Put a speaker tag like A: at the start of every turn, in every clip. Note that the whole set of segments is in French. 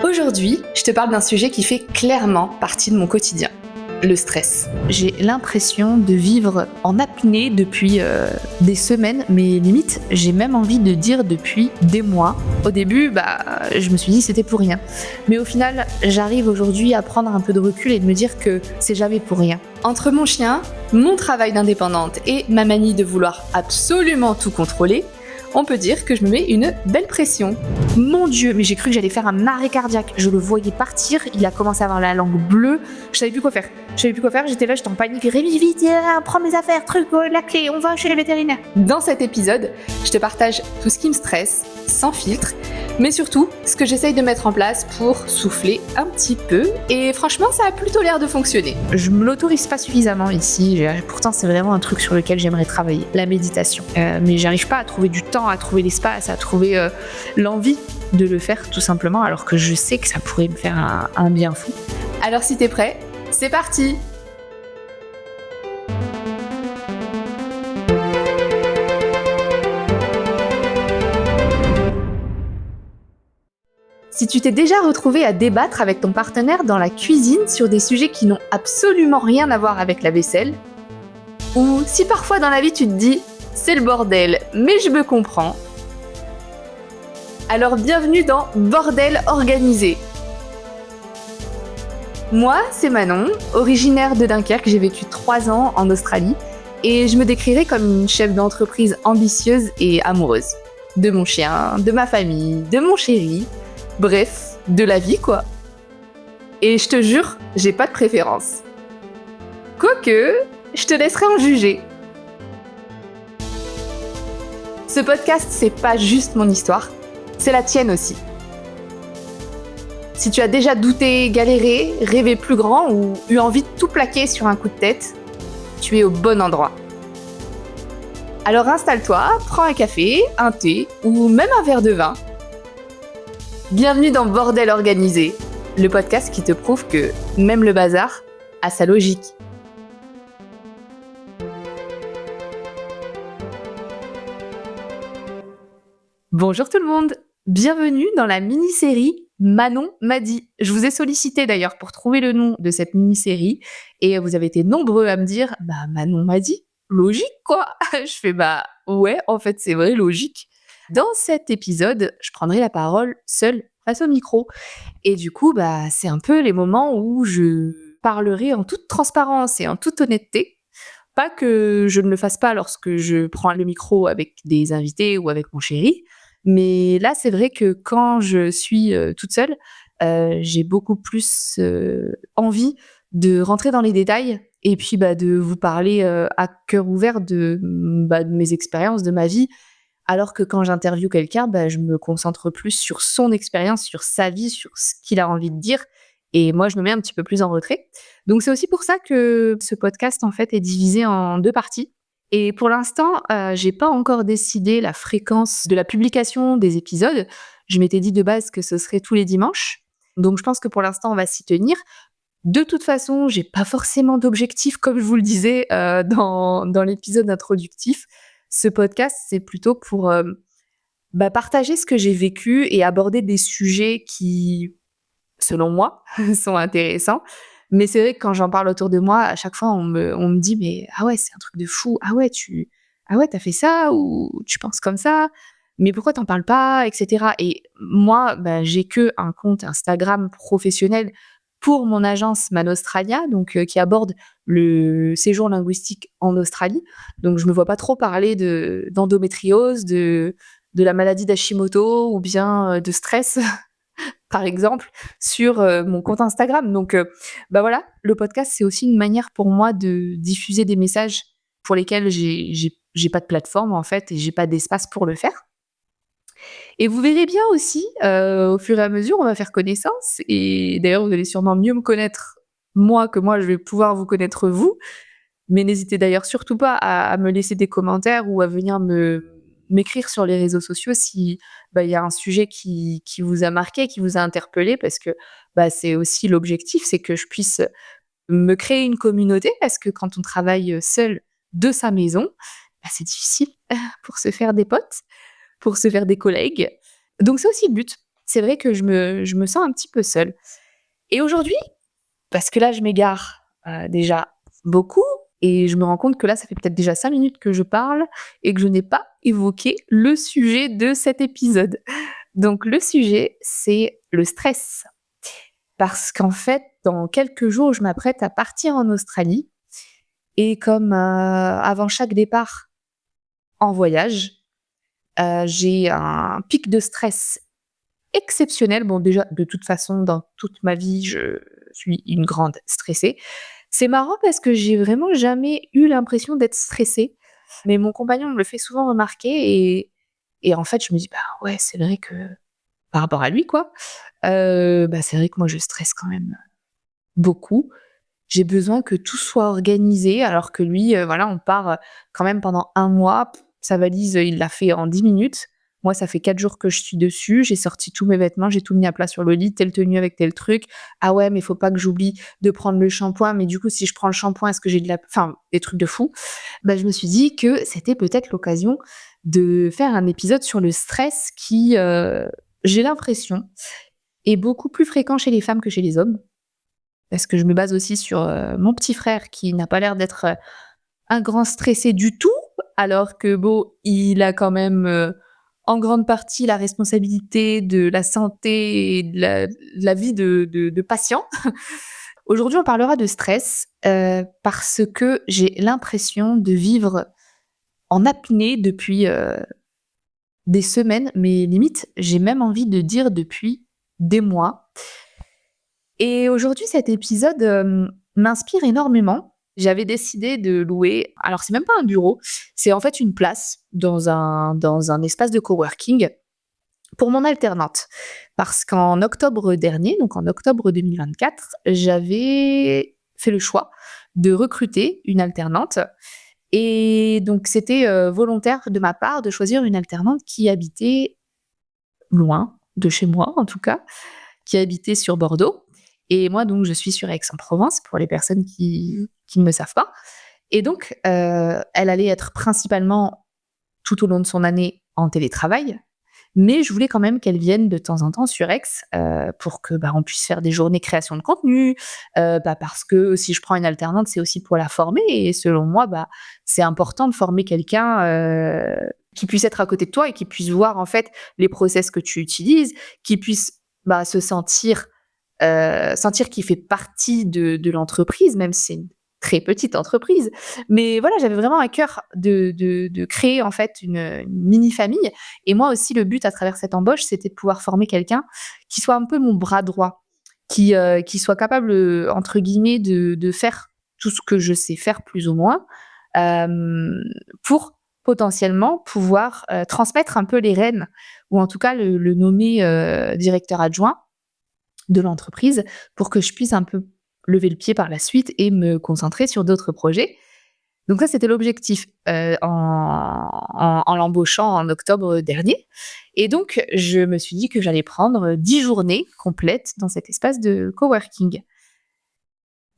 A: Aujourd'hui, je te parle d'un sujet qui fait clairement partie de mon quotidien, le stress. J'ai l'impression de vivre en apnée depuis des semaines, mais limite, j'ai même envie de dire depuis des mois. Au début, je me suis dit c'était pour rien. Mais au final, j'arrive aujourd'hui à prendre un peu de recul et de me dire que c'est jamais pour rien. Entre mon chien, mon travail d'indépendante et ma manie de vouloir absolument tout contrôler, on peut dire que je me mets une belle pression. Mon Dieu, mais j'ai cru que j'allais faire un arrêt cardiaque. Je le voyais partir, il a commencé à avoir la langue bleue. Je savais plus quoi faire, j'étais là, j'étais en panique. Rémi, vite, prends mes affaires, la clé, on va chez le vétérinaire. Dans cet épisode, je te partage tout ce qui me stresse, sans filtre, mais surtout ce que j'essaye de mettre en place pour souffler un petit peu. Et franchement, ça a plutôt l'air de fonctionner. Je me l'autorise pas suffisamment ici, pourtant c'est vraiment un truc sur lequel j'aimerais travailler, la méditation. Mais j'arrive pas à trouver du temps, à trouver l'espace, à trouver l'envie de le faire tout simplement, alors que je sais que ça pourrait me faire un bien fou. Alors si t'es prêt, c'est parti! Si tu t'es déjà retrouvé à débattre avec ton partenaire dans la cuisine sur des sujets qui n'ont absolument rien à voir avec la vaisselle, ou si parfois dans la vie tu te dis « c'est le bordel, mais je me comprends », alors bienvenue dans Bordel organisé. Moi, c'est Manon, originaire de Dunkerque, j'ai vécu 3 ans en Australie et je me décrirais comme une chef d'entreprise ambitieuse et amoureuse. De mon chien, de ma famille, de mon chéri, bref, de la vie quoi. Et je te jure, j'ai pas de préférence. Quoique, je te laisserai en juger. Ce podcast, c'est pas juste mon histoire, c'est la tienne aussi. Si tu as déjà douté, galéré, rêvé plus grand ou eu envie de tout plaquer sur un coup de tête, tu es au bon endroit. Alors installe-toi, prends un café, un thé ou même un verre de vin. Bienvenue dans Bordel organisé, le podcast qui te prouve que même le bazar a sa logique. Bonjour tout le monde, bienvenue dans la mini-série Manon m'a dit. Je vous ai sollicité d'ailleurs pour trouver le nom de cette mini-série et vous avez été nombreux à me dire « Manon m'a dit, logique quoi !» Je fais « ouais, en fait c'est vrai, logique !» Dans cet épisode, je prendrai la parole seule face au micro. Et du coup, c'est un peu les moments où je parlerai en toute transparence et en toute honnêteté. Pas que je ne le fasse pas lorsque je prends le micro avec des invités ou avec mon chéri, mais là, c'est vrai que quand je suis toute seule, j'ai beaucoup plus envie de rentrer dans les détails et puis de vous parler à cœur ouvert de mes expériences, de ma vie. Alors que quand j'interviewe quelqu'un, je me concentre plus sur son expérience, sur sa vie, sur ce qu'il a envie de dire. Et moi, je me mets un petit peu plus en retrait. Donc, c'est aussi pour ça que ce podcast, en fait, est divisé en 2 parties. Et pour l'instant, j'ai pas encore décidé la fréquence de la publication des épisodes. Je m'étais dit de base que ce serait tous les dimanches. Donc, je pense que pour l'instant, on va s'y tenir. De toute façon, j'ai pas forcément d'objectif, comme je vous le disais dans l'épisode introductif. Ce podcast, c'est plutôt pour partager ce que j'ai vécu et aborder des sujets qui, selon moi, sont intéressants. Mais c'est vrai que quand j'en parle autour de moi, à chaque fois, on me dit « Mais ah ouais, c'est un truc de fou. Ah ouais, t'as fait ça ou tu penses comme ça. Mais pourquoi t'en parles pas, etc. » Et moi, j'ai que un compte Instagram professionnel pour mon agence Manostralia, donc qui aborde le séjour linguistique en Australie. Donc je me vois pas trop parler d'endométriose, de la maladie d'Hashimoto ou bien de stress, par exemple, sur mon compte Instagram. Donc voilà, le podcast, c'est aussi une manière pour moi de diffuser des messages pour lesquels j'ai pas de plateforme en fait et j'ai pas d'espace pour le faire. Et vous verrez bien aussi, au fur et à mesure, on va faire connaissance et d'ailleurs, vous allez sûrement mieux me connaître moi que moi, je vais pouvoir vous connaître vous. Mais n'hésitez d'ailleurs surtout pas à me laisser des commentaires ou à venir m'écrire sur les réseaux sociaux si il y a un sujet qui vous a marqué, qui vous a interpellé parce que c'est aussi l'objectif, c'est que je puisse me créer une communauté parce que quand on travaille seul de sa maison, c'est difficile pour se faire des potes, pour se faire des collègues. Donc c'est aussi le but, c'est vrai que je me sens un petit peu seule. Et aujourd'hui, parce que là, je m'égare, déjà beaucoup et je me rends compte que là, ça fait peut-être déjà 5 minutes que je parle et que je n'ai pas évoqué le sujet de cet épisode. Donc le sujet, c'est le stress. Parce qu'en fait, dans quelques jours, je m'apprête à partir en Australie et comme, avant chaque départ en voyage, j'ai un pic de stress exceptionnel. Bon, déjà, de toute façon, dans toute ma vie, je suis une grande stressée. C'est marrant parce que j'ai vraiment jamais eu l'impression d'être stressée, mais mon compagnon me le fait souvent remarquer et en fait, je me dis: «Bah, ouais, c'est vrai que» par rapport à lui, quoi, bah, c'est vrai que moi, je stresse quand même beaucoup. J'ai besoin que tout soit organisé alors que lui, voilà, on part, quand même pendant un mois. Sa valise, il l'a fait en 10 minutes. Moi, ça fait 4 jours que je suis dessus. J'ai sorti tous mes vêtements, j'ai tout mis à plat sur le lit, telle tenue avec tel truc. Ah ouais, mais il faut pas que j'oublie de prendre le shampoing, mais du coup, si je prends le shampoing, est-ce que j'ai de la enfin, des trucs de fou. Bah, je me suis dit que c'était peut-être l'occasion de faire un épisode sur le stress qui, j'ai l'impression, est beaucoup plus fréquent chez les femmes que chez les hommes. Parce que je me base aussi sur, mon petit frère qui n'a pas l'air d'être, un grand stressé du tout, alors que bon, il a quand même, en grande partie la responsabilité de la santé et de la vie de patients. Aujourd'hui, on parlera de stress, parce que j'ai l'impression de vivre en apnée depuis, des semaines, mais limite, j'ai même envie de dire depuis des mois. Et aujourd'hui, cet épisode, m'inspire énormément. J'avais décidé de louer alors c'est même pas un bureau, c'est en fait une place dans un espace de coworking pour mon alternante. Parce qu'en octobre dernier, donc en octobre 2024, j'avais fait le choix de recruter une alternante et donc c'était, volontaire de ma part de choisir une alternante qui habitait loin de chez moi, en tout cas, qui habitait sur Bordeaux et moi donc je suis sur Aix-en-Provence pour les personnes qui ne me savent pas et donc elle allait être principalement tout au long de son année en télétravail, mais je voulais quand même qu'elle vienne de temps en temps sur Aix, pour que, bah, on puisse faire des journées création de contenu, bah, parce que si je prends une alternante, c'est aussi pour la former et selon moi, bah, c'est important de former quelqu'un, qui puisse être à côté de toi et qui puisse voir en fait les process que tu utilises, qui puisse, bah, se sentir, sentir qu'il fait partie de l'entreprise, même si c'est une très petite entreprise. Mais voilà, j'avais vraiment à cœur de créer en fait une mini famille et moi aussi le but à travers cette embauche, c'était de pouvoir former quelqu'un qui soit un peu mon bras droit, qui soit capable, entre guillemets de faire tout ce que je sais faire plus ou moins, hem, pour potentiellement pouvoir, transmettre un peu les rênes ou en tout cas le nommer, directeur adjoint de l'entreprise pour que je puisse un peu lever le pied par la suite et me concentrer sur d'autres projets. Donc ça, c'était l'objectif, en l'embauchant en octobre dernier et donc je me suis dit que j'allais prendre 10 journées complètes dans cet espace de coworking.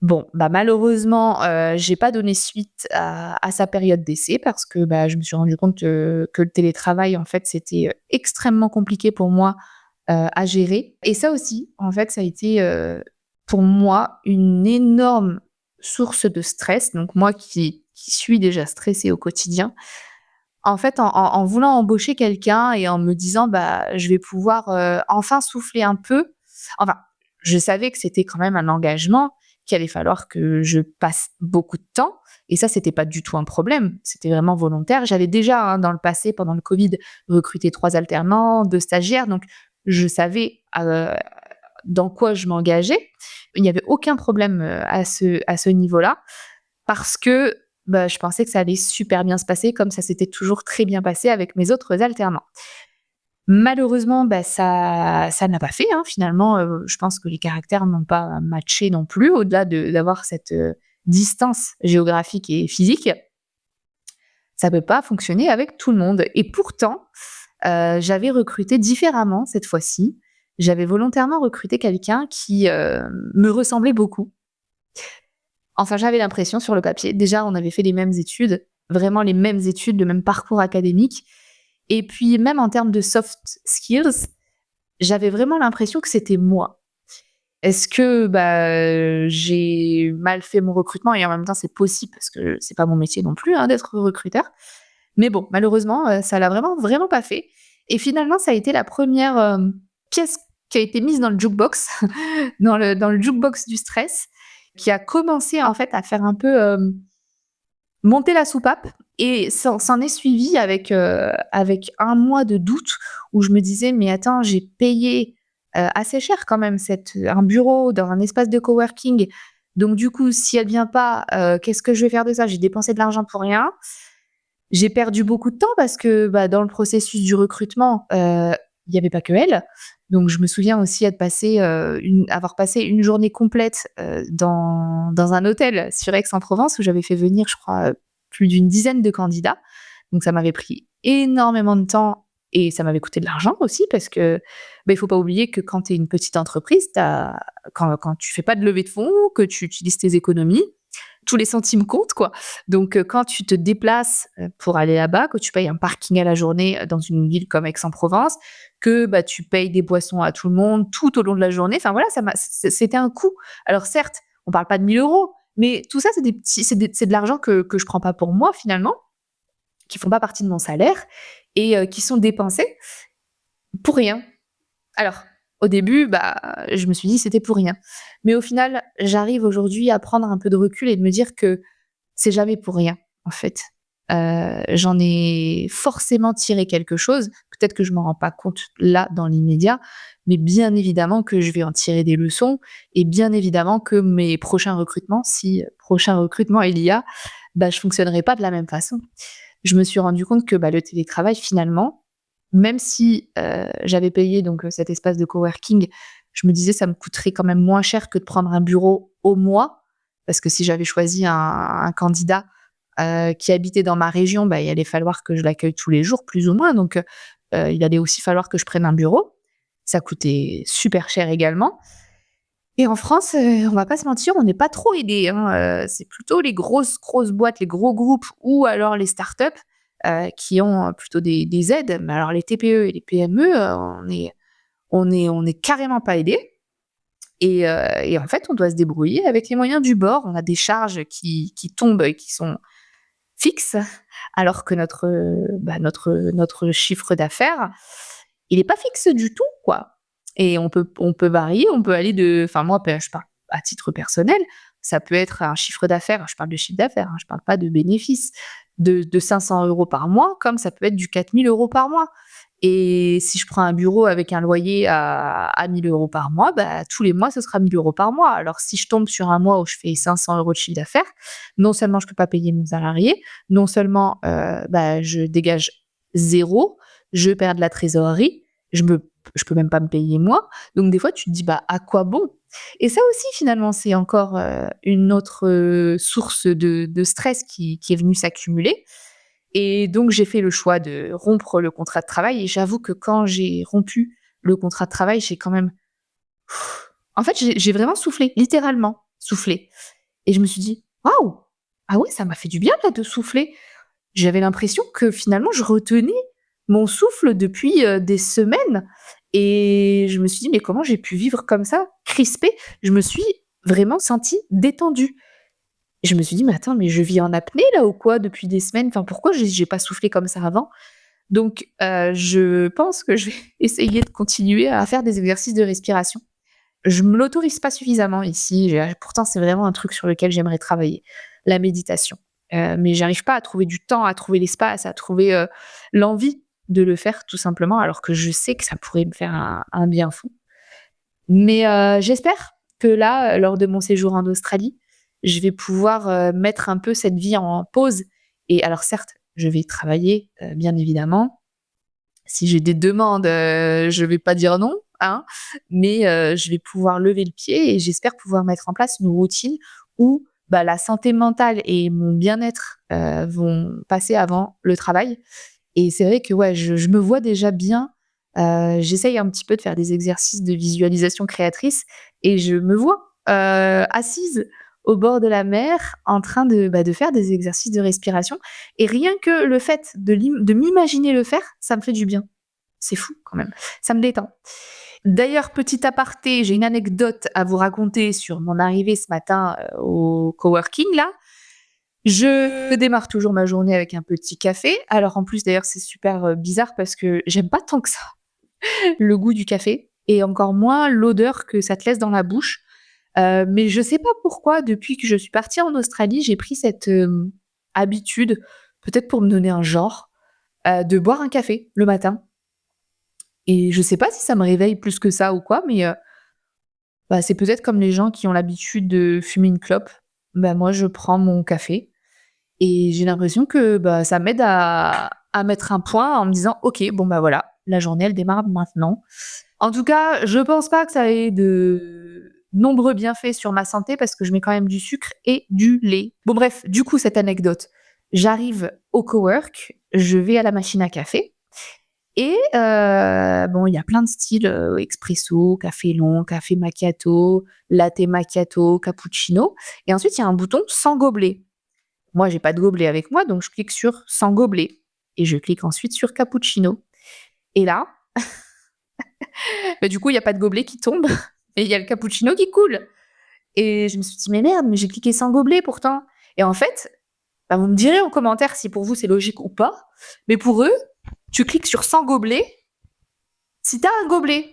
A: Bon, bah, malheureusement, j'ai pas donné suite à sa période d'essai parce que, bah, je me suis rendu compte, que le télétravail, en fait, c'était, extrêmement compliqué pour moi, à gérer et ça aussi, en fait, ça a été, pour moi, une énorme source de stress. Donc moi qui suis déjà stressée au quotidien, en fait, en voulant embaucher quelqu'un et en me disant: «Bah, je vais pouvoir, enfin souffler un peu». Enfin, je savais que c'était quand même un engagement, qu'il allait falloir que je passe beaucoup de temps et ça, c'était pas du tout un problème. C'était vraiment volontaire. J'avais déjà, hein, dans le passé, pendant le covid, recruté 3 alternants, 2 stagiaires, donc je savais, dans quoi je m'engageais. Il n'y avait aucun problème, à ce niveau-là parce que, bah, je pensais que ça allait super bien se passer comme ça s'était toujours très bien passé avec mes autres alternants. Malheureusement, bah, ça n'a pas fait, hein, finalement, je pense que les caractères n'ont pas matché non plus au-delà d'avoir cette, distance géographique et physique. Ça peut pas fonctionner avec tout le monde et pourtant, j'avais recruté différemment cette fois-ci. J'avais volontairement recruté quelqu'un qui, me ressemblait beaucoup. Enfin, j'avais l'impression sur le papier. Déjà, on avait fait les mêmes études, vraiment les mêmes études, le même parcours académique et puis même en termes de soft skills, j'avais vraiment l'impression que c'était moi. Est-ce que, j'ai mal fait mon recrutement et en même temps c'est possible parce que c'est pas mon métier non plus, hein, d'être recruteur. Mais bon, malheureusement, ça l'a vraiment, vraiment pas fait et finalement ça a été la première re pièce qui a été mise dans le jukebox, dans le jukebox du stress, qui a commencé en fait à faire un peu, monter la soupape et s'en est suivi avec un mois de doute où je me disais: «Mais attends, j'ai payé, assez cher quand même un bureau dans un espace de coworking, donc du coup, si elle vient pas, qu'est-ce que je vais faire de ça? J'ai dépensé de l'argent pour rien». J'ai perdu beaucoup de temps parce que, dans le processus du recrutement, il y avait pas que elle. Donc je me souviens aussi avoir passé une journée complète, dans un hôtel sur Aix-en-Provence où j'avais fait venir, je crois, plus d'une dizaine de candidats. Donc ça m'avait pris énormément de temps et ça m'avait coûté de l'argent aussi parce que, il faut pas oublier que quand tu es une petite entreprise, quand tu fais pas de levée de fonds, que tu utilises tes économies, tous les centimes comptent, quoi. Donc, quand tu te déplaces, pour aller là-bas, que tu payes un parking à la journée, dans une ville comme Aix-en-Provence, que, tu payes des boissons à tout le monde tout au long de la journée, enfin voilà, c'était un coût. Alors certes, on parle pas de 1 000 €, mais tout ça, c'est de l'argent que je prends pas pour moi finalement, qui font pas partie de mon salaire et qui sont dépensés pour rien. Alors, au début, je me suis dit: «C'était pour rien». Mais au final, j'arrive aujourd'hui à prendre un peu de recul et de me dire que c'est jamais pour rien, en fait. J'en ai forcément tiré quelque chose. Peut-être que je m'en rends pas compte là, dans l'immédiat, mais bien évidemment que je vais en tirer des leçons et bien évidemment que mes prochains recrutements, si prochain recrutement il y a, je fonctionnerai pas de la même façon. Je me suis rendu compte que, le télétravail finalement, même si, j'avais payé donc, cet espace de coworking, je me disais: «Ça me coûterait quand même moins cher que de prendre un bureau au mois». Parce que si j'avais choisi un candidat, qui habitait dans ma région, il allait falloir que je l'accueille tous les jours plus ou moins donc, il allait aussi falloir que je prenne un bureau. Ça coûtait super cher également et en France, on va pas se mentir, on n'est pas trop aidés, hein, c'est plutôt les grosses, grosses boîtes, les gros groupes ou alors les startups, qui ont plutôt des aides. Mais alors les TPE et les PME, on est carrément pas aidés et en fait, on doit se débrouiller avec les moyens du bord. On a des charges qui tombent et qui sont fixes, alors que notre chiffre d'affaires, il est pas fixe du tout, quoi et on peut varier, on peut aller enfin moi, je parle à titre personnel, ça peut être un chiffre d'affaires, je parle de chiffre d'affaires, hein, je parle pas de bénéfice, de 500 € par mois, comme ça peut être du 4 000 € par mois. Et si je prends un bureau avec un loyer à 1 000 € par mois, tous les mois, ce sera 1 000 € par mois. Alors si je tombe sur un mois où je fais 500 € de chiffre d'affaires, non seulement je peux pas payer mon salarié, non seulement, je dégage zéro, je perds de la trésorerie, je peux même pas me payer moi. Donc des fois, tu te dis: «À quoi bon?» Et ça aussi finalement, c'est encore, une autre, source de stress qui est venue s'accumuler et donc j'ai fait le choix de rompre le contrat de travail et j'avoue que quand j'ai rompu le contrat de travail, j'ai quand même en fait, j'ai vraiment soufflé, littéralement soufflé et je me suis dit: «Waouh! Ah ouais, ça m'a fait du bien là de souffler». J'avais l'impression que finalement je retenais mon souffle depuis, des semaines et je me suis dit: «Mais comment j'ai pu vivre comme ça, crispée?» Je me suis vraiment sentie détendue. Et je me suis dit: «Mais attends, mais je vis en apnée là ou quoi depuis des semaines? Enfin pourquoi j'ai pas soufflé comme ça avant?» Donc je pense que je vais essayer de continuer à faire des exercices de respiration. Je me l'autorise pas suffisamment ici, pourtant c'est vraiment un truc sur lequel j'aimerais travailler, la méditation. Mais j'arrive pas à trouver du temps, à trouver l'espace, à trouver, l'envie de le faire tout simplement, alors que je sais que ça pourrait me faire un bien fou. Mais j'espère que là, lors de mon séjour en Australie, je vais pouvoir, mettre un peu cette vie en pause et alors certes, je vais travailler, bien évidemment. Si j'ai des demandes, je vais pas dire non, hein, mais je vais pouvoir lever le pied et j'espère pouvoir mettre en place une routine où, la santé mentale et mon bien-être, vont passer avant le travail et c'est vrai que, ouais, je me vois déjà bien, j'essaye un petit peu de faire des exercices de visualisation créatrice et je me vois, assise au bord de la mer en train de faire des exercices de respiration et rien que le fait de m'imaginer le faire, ça me fait du bien. C'est fou quand même, ça me détend D'ailleurs, petit aparté, j'ai une anecdote à vous raconter sur mon arrivée ce matin, au coworking là. Je démarre toujours ma journée avec un petit café. Alors en plus d'ailleurs, c'est super, bizarre parce que j'aime pas tant que ça le goût du café et encore moins l'odeur que ça te laisse dans la bouche. Mais je sais pas pourquoi depuis que je suis partie en Australie, j'ai pris cette, habitude, peut-être pour me donner un genre, de boire un café le matin et je sais pas si ça me réveille plus que ça ou quoi, mais bah, c'est peut-être comme les gens qui ont l'habitude de fumer une clope. Bah, moi, je prends mon café et j'ai l'impression que, bah, ça m'aide à mettre un point en me disant: «OK, bon, bah, voilà, la journée, elle démarre maintenant». En tout cas, je pense pas que ça ait de nombreux bienfaits sur ma santé parce que je mets quand même du sucre et du lait. Bon bref, du coup, cette anecdote. J'arrive au cowork, je vais à la machine à café et bon, il y a plein de styles, expresso, café long, café macchiato, latte macchiato, cappuccino et ensuite il y a un bouton sans gobelet. Moi, j'ai pas de gobelet avec moi, donc je clique sur sans gobelet et je clique ensuite sur cappuccino et là, bah, du coup, il y a pas de gobelet qui tombe et il y a le cappuccino qui coule et je me suis dit: «Mais merde, mais j'ai cliqué sans gobelet pourtant» et en fait, bah, vous me direz en commentaire si pour vous c'est logique ou pas, mais pour eux, tu cliques sur sans gobelet si tu as un gobelet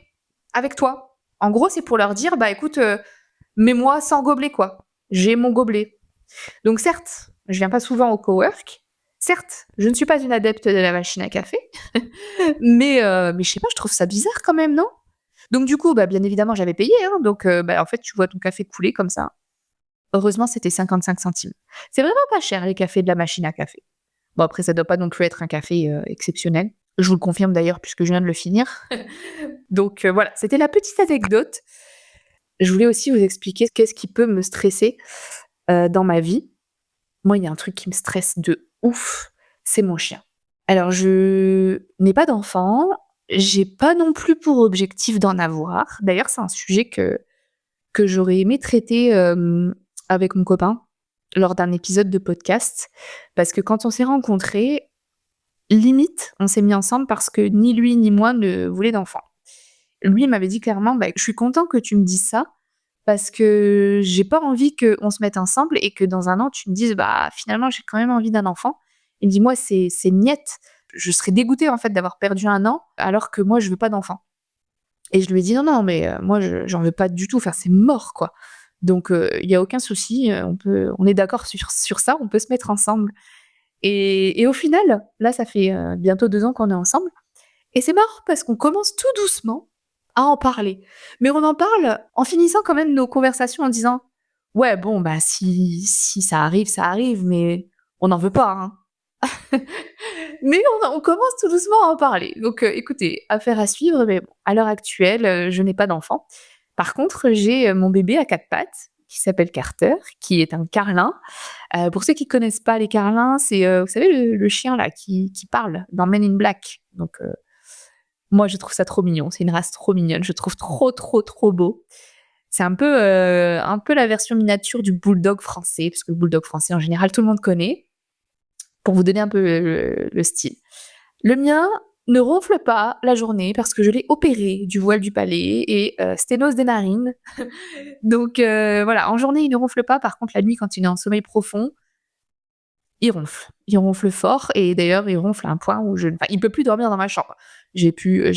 A: avec toi. En gros, c'est pour leur dire: «Bah, écoute, mets-moi sans gobelet, quoi. J'ai mon gobelet». Donc certes, je viens pas souvent au cowork, certes, je ne suis pas une adepte de la machine à café, mais je sais pas, je trouve ça bizarre quand même, non? Donc du coup, bah, bien évidemment, j'avais payé, hein, donc bah, en fait, tu vois ton café couler comme ça. Heureusement, c'était 55 centimes. C'est vraiment pas cher les cafés de la machine à café. Bon après, ça doit pas non plus être un café, exceptionnel. Je vous le confirme d'ailleurs puisque je viens de le finir. Donc voilà, c'était la petite anecdote. Je voulais aussi vous expliquer qu'est-ce qui peut me stresser, dans ma vie. Moi, il y a un truc qui me stresse de ouf, c'est mon chien. Alors je n'ai pas d'enfant, j'ai pas non plus pour objectif d'en avoir. D'ailleurs, c'est un sujet que j'aurais aimé traiter, avec mon copain, lors d'un épisode de podcast. Parce que quand on s'est rencontrés, limite, on s'est mis ensemble parce que ni lui ni moi ne voulait d'enfant. Lui, il m'avait dit clairement: «Bah, je suis content que tu me dises ça, parce que j'ai pas envie qu'on se mette ensemble et que dans un an tu me dises: "Bah, finalement, j'ai quand même envie d'un enfant"». Il me dit: «Moi, c'est niette. Je serais dégoûtée, en fait, d'avoir perdu un an alors que moi, je veux pas d'enfant». Et je lui ai dit: «Non, non, mais moi, je j'en veux pas du tout, enfin, c'est mort, quoi. Donc il y a aucun souci, on est d'accord sur ça, on peut se mettre ensemble». Et au final, là, ça fait, bientôt 2 ans qu'on est ensemble et c'est marrant parce qu'on commence tout doucement à en parler. Mais on en parle en finissant quand même nos conversations en disant: «Ouais, bon, bah, si ça arrive, mais on n'en veut pas, hein». Mais on commence tout doucement à en parler. Donc écoutez, affaire à suivre, mais bon, à l'heure actuelle, je n'ai pas d'enfant. Par contre, j'ai, mon bébé à 4 pattes qui s'appelle Carter, qui est un carlin. Pour ceux qui connaissent pas les carlins, c'est, vous savez le chien là qui parle dans Men in Black. Donc moi je trouve ça trop mignon, c'est une race trop mignonne, je trouve trop, trop, trop beau. C'est un peu la version miniature du bulldog français, parce que le bulldog français en général tout le monde connaît, pour vous donner un peu le style. Le mien ne ronfle pas la journée parce que je l'ai opéré du voile du palais et sténose des narines. Donc voilà, en journée, il ne ronfle pas. Par contre, la nuit, quand il est en sommeil profond, il ronfle. Il ronfle fort et d'ailleurs, il ronfle à un point où il peut plus dormir dans ma chambre. J'ai plus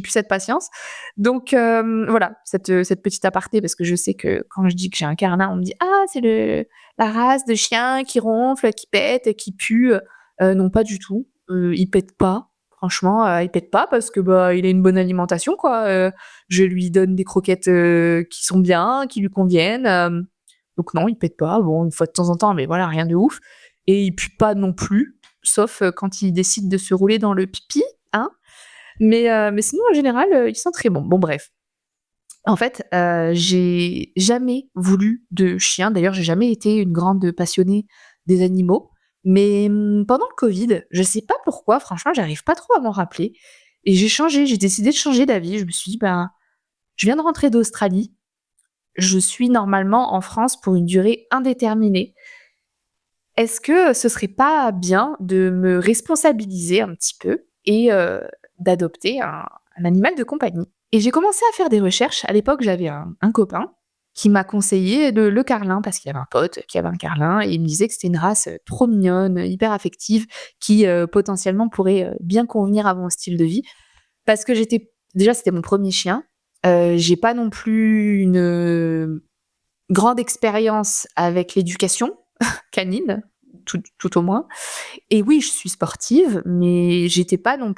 A: cette patience. Donc voilà, cette petite aparté parce que je sais que quand je dis que j'ai un carlin, on me dit: «Ah, c'est la race de chien qui ronfle, qui pète, qui pue». Non, pas du tout. Il pète pas. Franchement, il pète pas parce que, bah, il a une bonne alimentation, quoi. Je lui donne des croquettes, qui sont bien, qui lui conviennent, donc non, il pète pas. Bon, une fois de temps en temps, mais voilà, rien de ouf et il pue pas non plus, sauf, quand il décide de se rouler dans le pipi, hein. Mais sinon, en général, il sent très bon. Bon bref. En fait, j'ai jamais voulu de chien. D'ailleurs, j'ai jamais été une grande passionnée des animaux. Mais, pendant le covid, je sais pas pourquoi, franchement, j'arrive pas trop à m'en rappeler et j'ai décidé de changer d'avis. Je me suis dit: «Ben, je viens de rentrer d'Australie, je suis normalement en France pour une durée indéterminée. Est-ce que ce serait pas bien de me responsabiliser un petit peu et d'adopter un animal de compagnie?» Et j'ai commencé à faire des recherches. À l'époque, j'avais un copain qui m'a conseillé le carlin parce qu'il y avait un pote qui avait un carlin et il me disait que c'était une race, trop mignonne, hyper affective qui, potentiellement pourrait, bien convenir à mon style de vie. Parce que déjà, c'était mon premier chien. J'ai pas non plus une, grande expérience avec l'éducation canine, tout au moins. Et oui, je suis sportive, mais j'avais pas non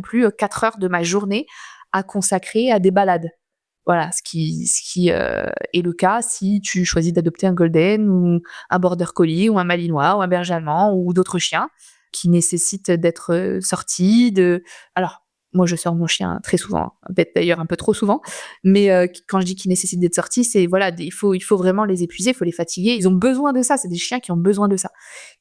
A: plus, 4 heures de ma journée à consacrer à des balades. Voilà, ce qui est le cas si tu choisis d'adopter un golden ou un border collie ou un malinois ou un berger allemand ou d'autres chiens qui nécessitent d'être, sortis, alors moi je sors mon chien très souvent, hein, peut-être d'ailleurs un peu trop souvent, mais quand je dis qu'ils nécessitent d'être sortis, c'est voilà, il faut vraiment les épuiser, il faut les fatiguer. Ils ont besoin de ça, c'est des chiens qui ont besoin de ça.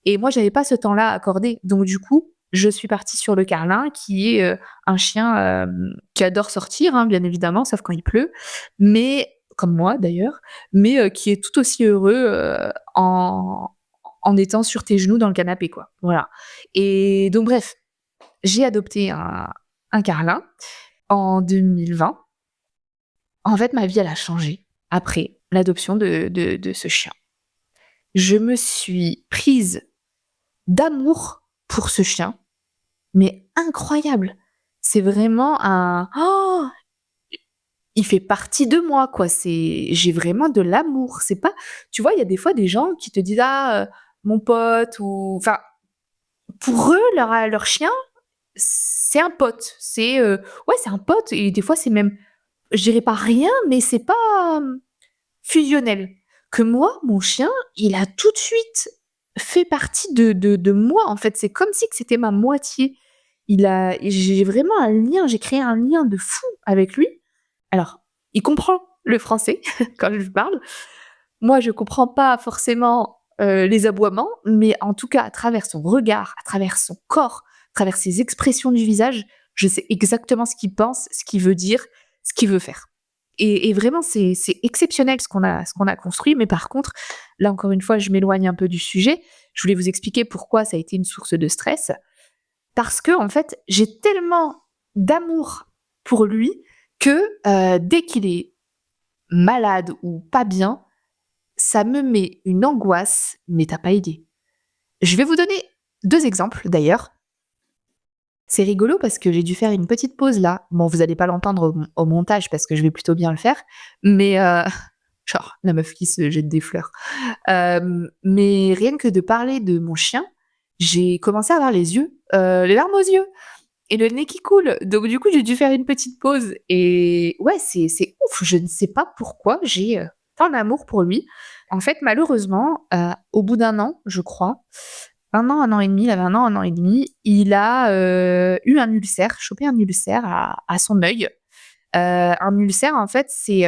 A: Et moi j'avais pas ce temps-là à accorder, donc du coup, je suis partie sur le carlin qui est, un chien, qui adore sortir, hein, bien évidemment, sauf quand il pleut, mais comme moi d'ailleurs, mais qui est tout aussi heureux, en étant sur tes genoux dans le canapé, quoi. Voilà. Et donc bref, j'ai adopté un carlin en 2020. En fait, ma vie, elle a changé après l'adoption de ce chien. Je me suis prise d'amour pour ce chien, mais incroyable. C'est vraiment il fait partie de moi, quoi. J'ai vraiment de l'amour. C'est pas, tu vois, il y a des fois des gens qui te disent: «Ah, mon pote» ou enfin, pour eux, leur chien, c'est un pote. Ouais, c'est un pote et des fois, c'est même, je dirais pas rien, mais c'est pas, fusionnel. Que moi, mon chien, il a tout de suite fait partie de moi, en fait. C'est comme si que c'était ma moitié. J'ai vraiment j'ai créé un lien de fou avec lui. Alors, il comprend le français quand je lui parle. Moi, je comprends pas forcément, les aboiements, mais en tout cas, à travers son regard, à travers son corps, à travers ses expressions du visage, je sais exactement ce qu'il pense, ce qu'il veut dire, ce qu'il veut faire. Et vraiment, c'est exceptionnel ce qu'on a construit. Mais par contre, là, encore une fois, je m'éloigne un peu du sujet. Je voulais vous expliquer pourquoi ça a été une source de stress. Parce que en fait, j'ai tellement d'amour pour lui que, dès qu'il est malade ou pas bien, ça me met une angoisse, mais tu pas idée. Je vais vous donner 2 exemples d'ailleurs. C'est rigolo parce que j'ai dû faire une petite pause là. Bon, vous allez pas l'entendre au montage parce que je vais plutôt bien le faire, mais genre la meuf qui se jette des fleurs. Mais rien que de parler de mon chien, j'ai commencé à avoir les larmes aux yeux et le nez qui coule. Donc du coup, j'ai dû faire une petite pause et ouais, c'est ouf. Je ne sais pas pourquoi j'ai, tant d'amour pour lui. En fait, malheureusement, au bout d'un an, je crois, 1 an et demi, il avait 1 an et demi, il a, eu un ulcère, chopé un ulcère à son œil. Un ulcère, en fait, c'est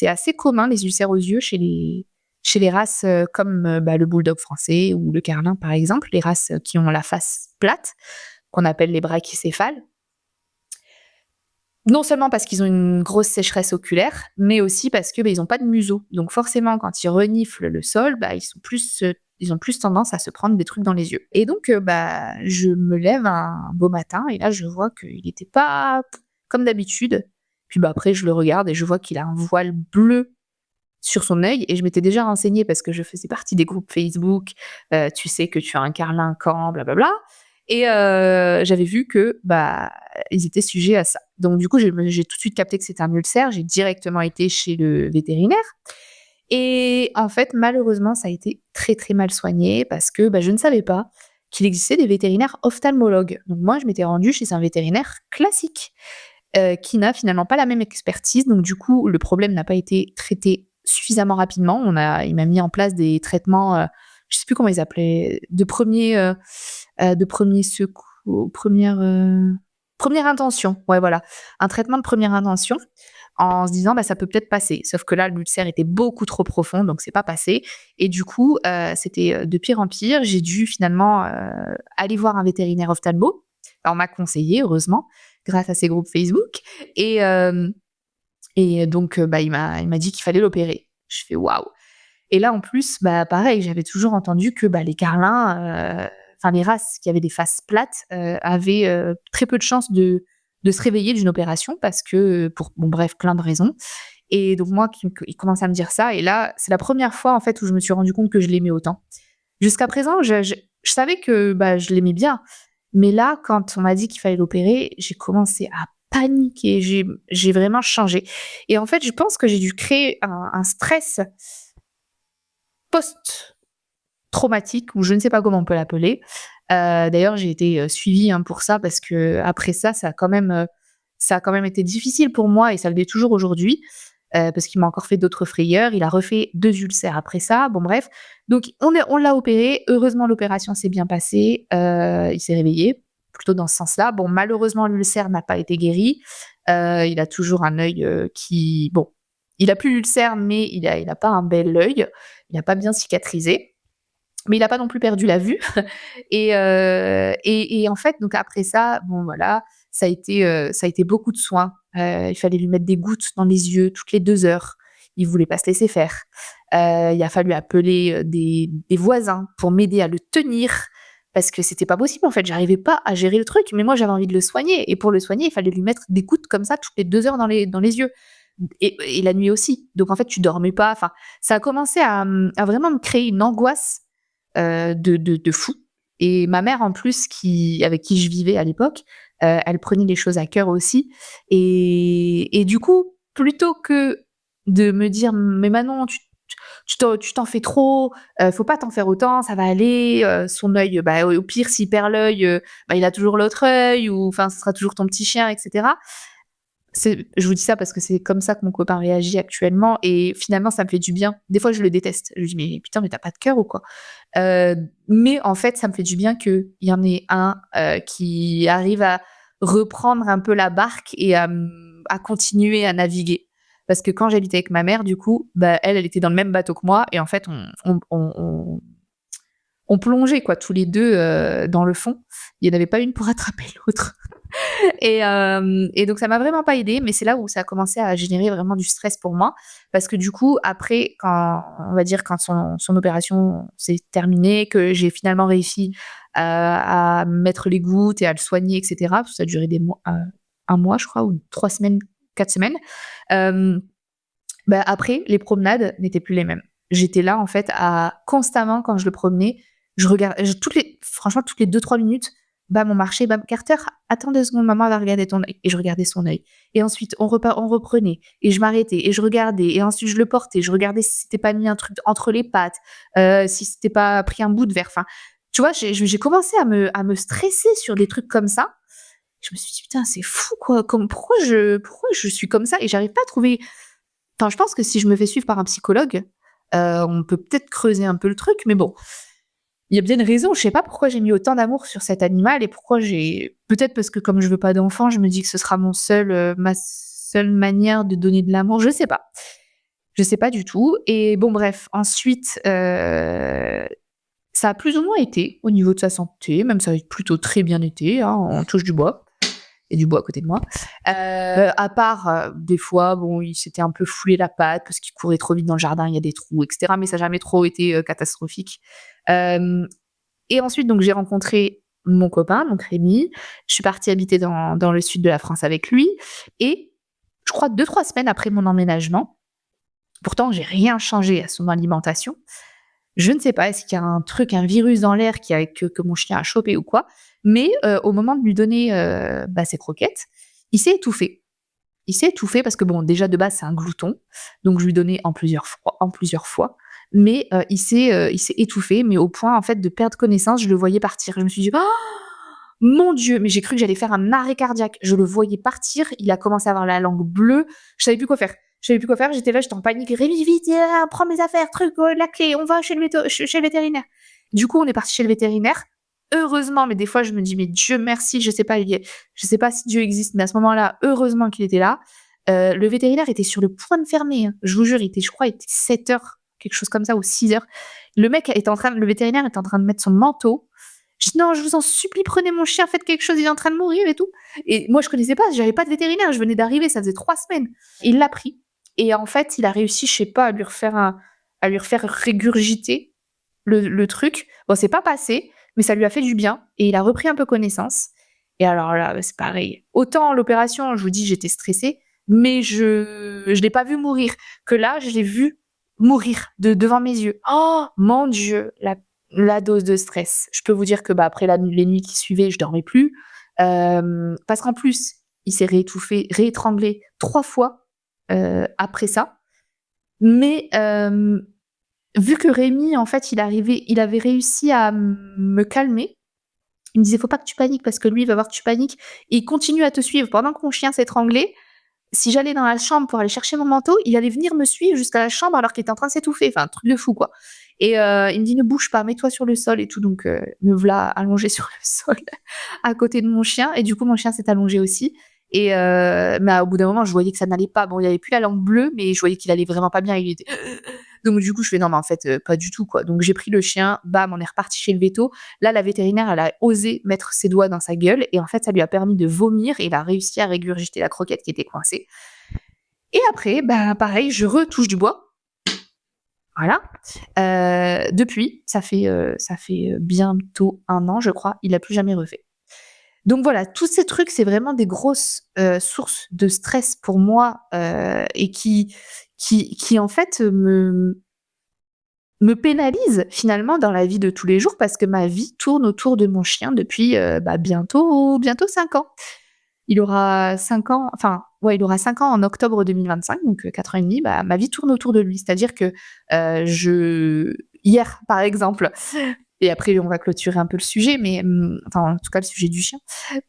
A: assez commun, les ulcères aux yeux chez les races, comme, bah, le bulldog français ou le carlin, par exemple, les races, qui ont la face plate, qu'on appelle les brachycéphales. Non seulement parce qu'ils ont une grosse sécheresse oculaire, mais aussi parce que, bah, ils ont pas de museau. Donc forcément, quand ils reniflent le sol, bah, ils ont plus tendance à se prendre des trucs dans les yeux. Et donc, bah, je me lève un beau matin et là, je vois qu'il était pas comme d'habitude. Puis, bah, après, je le regarde et je vois qu'il a un voile bleu sur son œil et je m'étais déjà renseignée parce que je faisais partie des groupes Facebook, tu sais que tu as un carlin quand, blablabla. Et j'avais vu que, bah, ils étaient sujets à ça. Donc du coup, j'ai tout de suite capté que c'était un ulcère, j'ai directement été chez le vétérinaire et en fait, malheureusement, ça a été très, très mal soigné parce que, bah, je ne savais pas qu'il existait des vétérinaires ophtalmologues. Donc moi, je m'étais rendue chez un vétérinaire classique, qui n'a finalement pas la même expertise. Donc du coup, le problème n'a pas été traité suffisamment rapidement. Il m'a mis en place des traitements, je sais plus comment ils appelaient, de premier secours, première intention. Ouais, voilà, un traitement de première intention en se disant: «Bah, ça peut peut-être passer». Sauf que là, l'ulcère était beaucoup trop profond, donc c'est pas passé et du coup, c'était, de pire en pire. J'ai dû finalement, aller voir un vétérinaire ophtalmo. On m'a conseillé heureusement, grâce à ces groupes Facebook et donc bah, il m'a dit qu'il fallait l'opérer. Je fais: «Waouh!» Et là, en plus, bah, pareil, j'avais toujours entendu que, bah, les carlins, enfin les races qui avaient des faces plates, avaient, très peu de chances de se réveiller d'une opération parce que, pour bon bref, plein de raisons. Et donc moi il commence à me dire ça et là, c'est la première fois en fait où je me suis rendu compte que je l'aimais autant. Jusqu'à présent, je savais que, bah, je l'aimais bien, mais là, quand on m'a dit qu'il fallait l'opérer, j'ai commencé à paniquer, j'ai vraiment changé et en fait, je pense que j'ai dû créer un stress post-traumatique ou je ne sais pas comment on peut l'appeler. D'ailleurs, j'ai été, suivie, hein, pour ça parce qu'après ça, ça a quand même été difficile pour moi et ça l'est toujours aujourd'hui, parce qu'il m'a encore fait d'autres frayeurs. Il a refait 2 ulcères après ça, bon bref. Donc on l'a opéré. Heureusement, l'opération s'est bien passée, il s'est réveillé, plutôt dans ce sens-là. Bon, malheureusement, l'ulcère n'a pas été guéri. Il a toujours un œil, qui bon, il a plus l'ulcère, mais il a pas un bel œil. Il a pas bien cicatrisé, mais il a pas non plus perdu la vue. Et en fait, donc après ça, bon voilà, ça a été beaucoup de soins. Il fallait lui mettre des gouttes dans les yeux toutes les 2 heures. Il voulait pas se laisser faire. Il a fallu appeler, des voisins pour m'aider à le tenir parce que c'était pas possible en fait, j'arrivais pas à gérer le truc, mais moi j'avais envie de le soigner et pour le soigner, il fallait lui mettre des gouttes comme ça toutes les 2 heures dans les yeux et la nuit aussi. Donc en fait, tu dormais pas, enfin, ça a commencé à vraiment me créer une angoisse de fou et ma mère en plus avec qui je vivais à l'époque, elle prenait les choses à cœur aussi et du coup, plutôt que de me dire: «Mais Manon, tu t'en fais trop, faut pas t'en faire autant, ça va aller, son œil, bah, au pire s'il perd l'œil, bah, il a toujours l'autre œil ou enfin ce sera toujours ton petit chien» et cetera. Je vous dis ça parce que c'est comme ça que mon copain réagit actuellement et finalement ça me fait du bien. Des fois je le déteste. Je lui dis: «Mais putain, mais tu pas de cœur ou quoi?» Mais en fait ça me fait du bien qu'il y en ait un, qui arrive à reprendre un peu la barque et à continuer à naviguer. Parce que quand j'habitais avec ma mère du coup, bah, elle était dans le même bateau que moi et en fait on plongeait quoi tous les 2 dans le fond. Il y en avait pas une pour attraper l'autre. Et donc ça m'a vraiment pas aidée, mais c'est là où ça a commencé à générer vraiment du stress pour moi. Parce que du coup, après, on va dire, quand son opération s'est terminée, que j'ai finalement réussi à mettre les gouttes et à le soigner, et cetera, parce que ça a duré des mois, 1 mois, je crois, ou 3 semaines, 4 semaines. Hem, Bah, après, les promenades n'étaient plus les mêmes. J'étais là, en fait, à constamment, quand je le promenais, je regarde franchement, toutes les 2-3 minutes, bam, on marchait, bam: «Carter, attends 2 secondes, maman va regarder ton œil» et je regardais son œil et ensuite on reprenait et je m'arrêtais et je regardais et ensuite je le portais, je regardais si s'était pas mis un truc entre les pattes, si s'était pas pris un bout de verre, enfin, tu vois? J'ai commencé à me stresser sur des trucs comme ça. Je me suis dit: «Putain, c'est fou, quoi, pourquoi je suis comme ça?» et j'arrive pas à trouver. Enfin, je pense que si je me fais suivre par un psychologue, on peut peut-être creuser un peu le truc, mais bon, il y a bien une raison. Je sais pas pourquoi j'ai mis autant d'amour sur cet animal et pourquoi j'ai peut-être parce que comme je veux pas d'enfant, je me dis que ce sera ma seule manière de donner de l'amour, je sais pas. Je sais pas du tout et bon bref, ensuite, ça a plus ou moins été au niveau de sa santé, même ça a plutôt très bien été, hein, on touche du bois. Et du bois à côté de moi. À part, des fois, bon, il s'était un peu foulé la patte parce qu'il courait trop vite dans le jardin, il y a des trous et cetera, mais ça a jamais trop été, catastrophique. Hem Et ensuite, donc j'ai rencontré mon copain, donc Rémi. Je suis partie habiter dans le sud de la France avec lui et je crois 2-3 semaines après mon emménagement, pourtant j'ai rien changé à son alimentation. Je ne sais pas, est-ce qu'il y a un truc, un virus dans l'air que mon chien a chopé ou quoi? Mais, au moment de lui donner, bah, ses croquettes, il s'est étouffé. Il s'est étouffé parce que bon, déjà de base, c'est un glouton, donc je lui donnais en plusieurs fois, mais, il s'est étouffé, mais au point en fait de perdre connaissance. Je le voyais partir. Je me suis dit: «Oh mon Dieu!» mais j'ai cru que j'allais faire un arrêt cardiaque. Je le voyais partir, il a commencé à avoir la langue bleue, je savais plus quoi faire. Je savais plus quoi faire, j'étais là, j'étais en panique: «Rémi, vite, prends mes affaires, truc, la clé, on va chez le vétérinaire». Du coup, on est parti chez le vétérinaire. Heureusement, mais des fois je me dis: «Mais Dieu merci», je sais pas si Dieu existe, mais à ce moment-là, heureusement qu'il était là. Le vétérinaire était sur le point de fermer, hein. Je vous jure, je crois, il était 7 heures, quelque chose comme ça, ou 6 heures. Le vétérinaire était en train de mettre son manteau. Je dis: «Non, je vous en supplie, prenez mon chien, faites quelque chose, il est en train de mourir et tout» et moi je connaissais pas, j'avais pas de vétérinaire, je venais d'arriver, ça faisait 3 semaines. Il l'a pris et en fait, il a réussi, je sais pas, à lui refaire régurgiter le truc. Bon, c'est pas passé, mais ça lui a fait du bien et il a repris un peu connaissance Et alors là, bah, c'est pareil. Autant l'opération, je vous dis, j'étais stressée, mais je l'ai pas vu mourir, que là, je l'ai vu mourir devant mes yeux. Oh mon Dieu, la dose de stress. Je peux vous dire que, bah, après les nuits qui suivaient, je dormais plus, parce qu'en plus, il s'est réétranglé 3 fois, après ça. Mais, vu que Rémi, en fait, il avait réussi à me calmer. Il me disait: «Faut pas que tu paniques parce que lui, il va voir que tu paniques et il continue à te suivre pendant que mon chien s'étranglait. Si j'allais dans la chambre pour aller chercher mon manteau, il allait venir me suivre jusqu'à la chambre alors qu'il était en train de s'étouffer». Enfin, un truc de fou, quoi. Et il me dit: «Ne bouge pas, mets-toi sur le sol et tout». Donc me voilà allongée sur le sol à côté de mon chien et du coup, mon chien s'est allongé aussi et mais au bout d'un moment, je voyais que ça n'allait pas. Bon, il avait plus la langue bleue, mais je voyais qu'il allait vraiment pas bien. Il était donc du coup, je fais: «Non, mais en fait, pas du tout, quoi». Donc j'ai pris le chien, bam, on est reparti chez le véto. Là, la vétérinaire, elle a osé mettre ses doigts dans sa gueule et en fait, ça lui a permis de vomir et il a réussi à régurgiter la croquette qui était coincée. Et après, bah, pareil, je retouche du bois, voilà. Depuis, ça fait bientôt 1 an, je crois, il l'a plus jamais refait. Donc voilà, tous ces trucs, c'est vraiment des grosses, sources de stress pour moi, et qui en fait, me pénalise finalement dans la vie de tous les jours parce que ma vie tourne autour de mon chien depuis, bah, bientôt 5 ans. Il aura 5 ans, enfin, ouais, il aura 5 ans en octobre 2025, donc 4 ans et demi. Bah, ma vie tourne autour de lui. C'est-à-dire que, je hier, par exemple, et après on va clôturer un peu le sujet, mais, enfin, en tout cas le sujet du chien.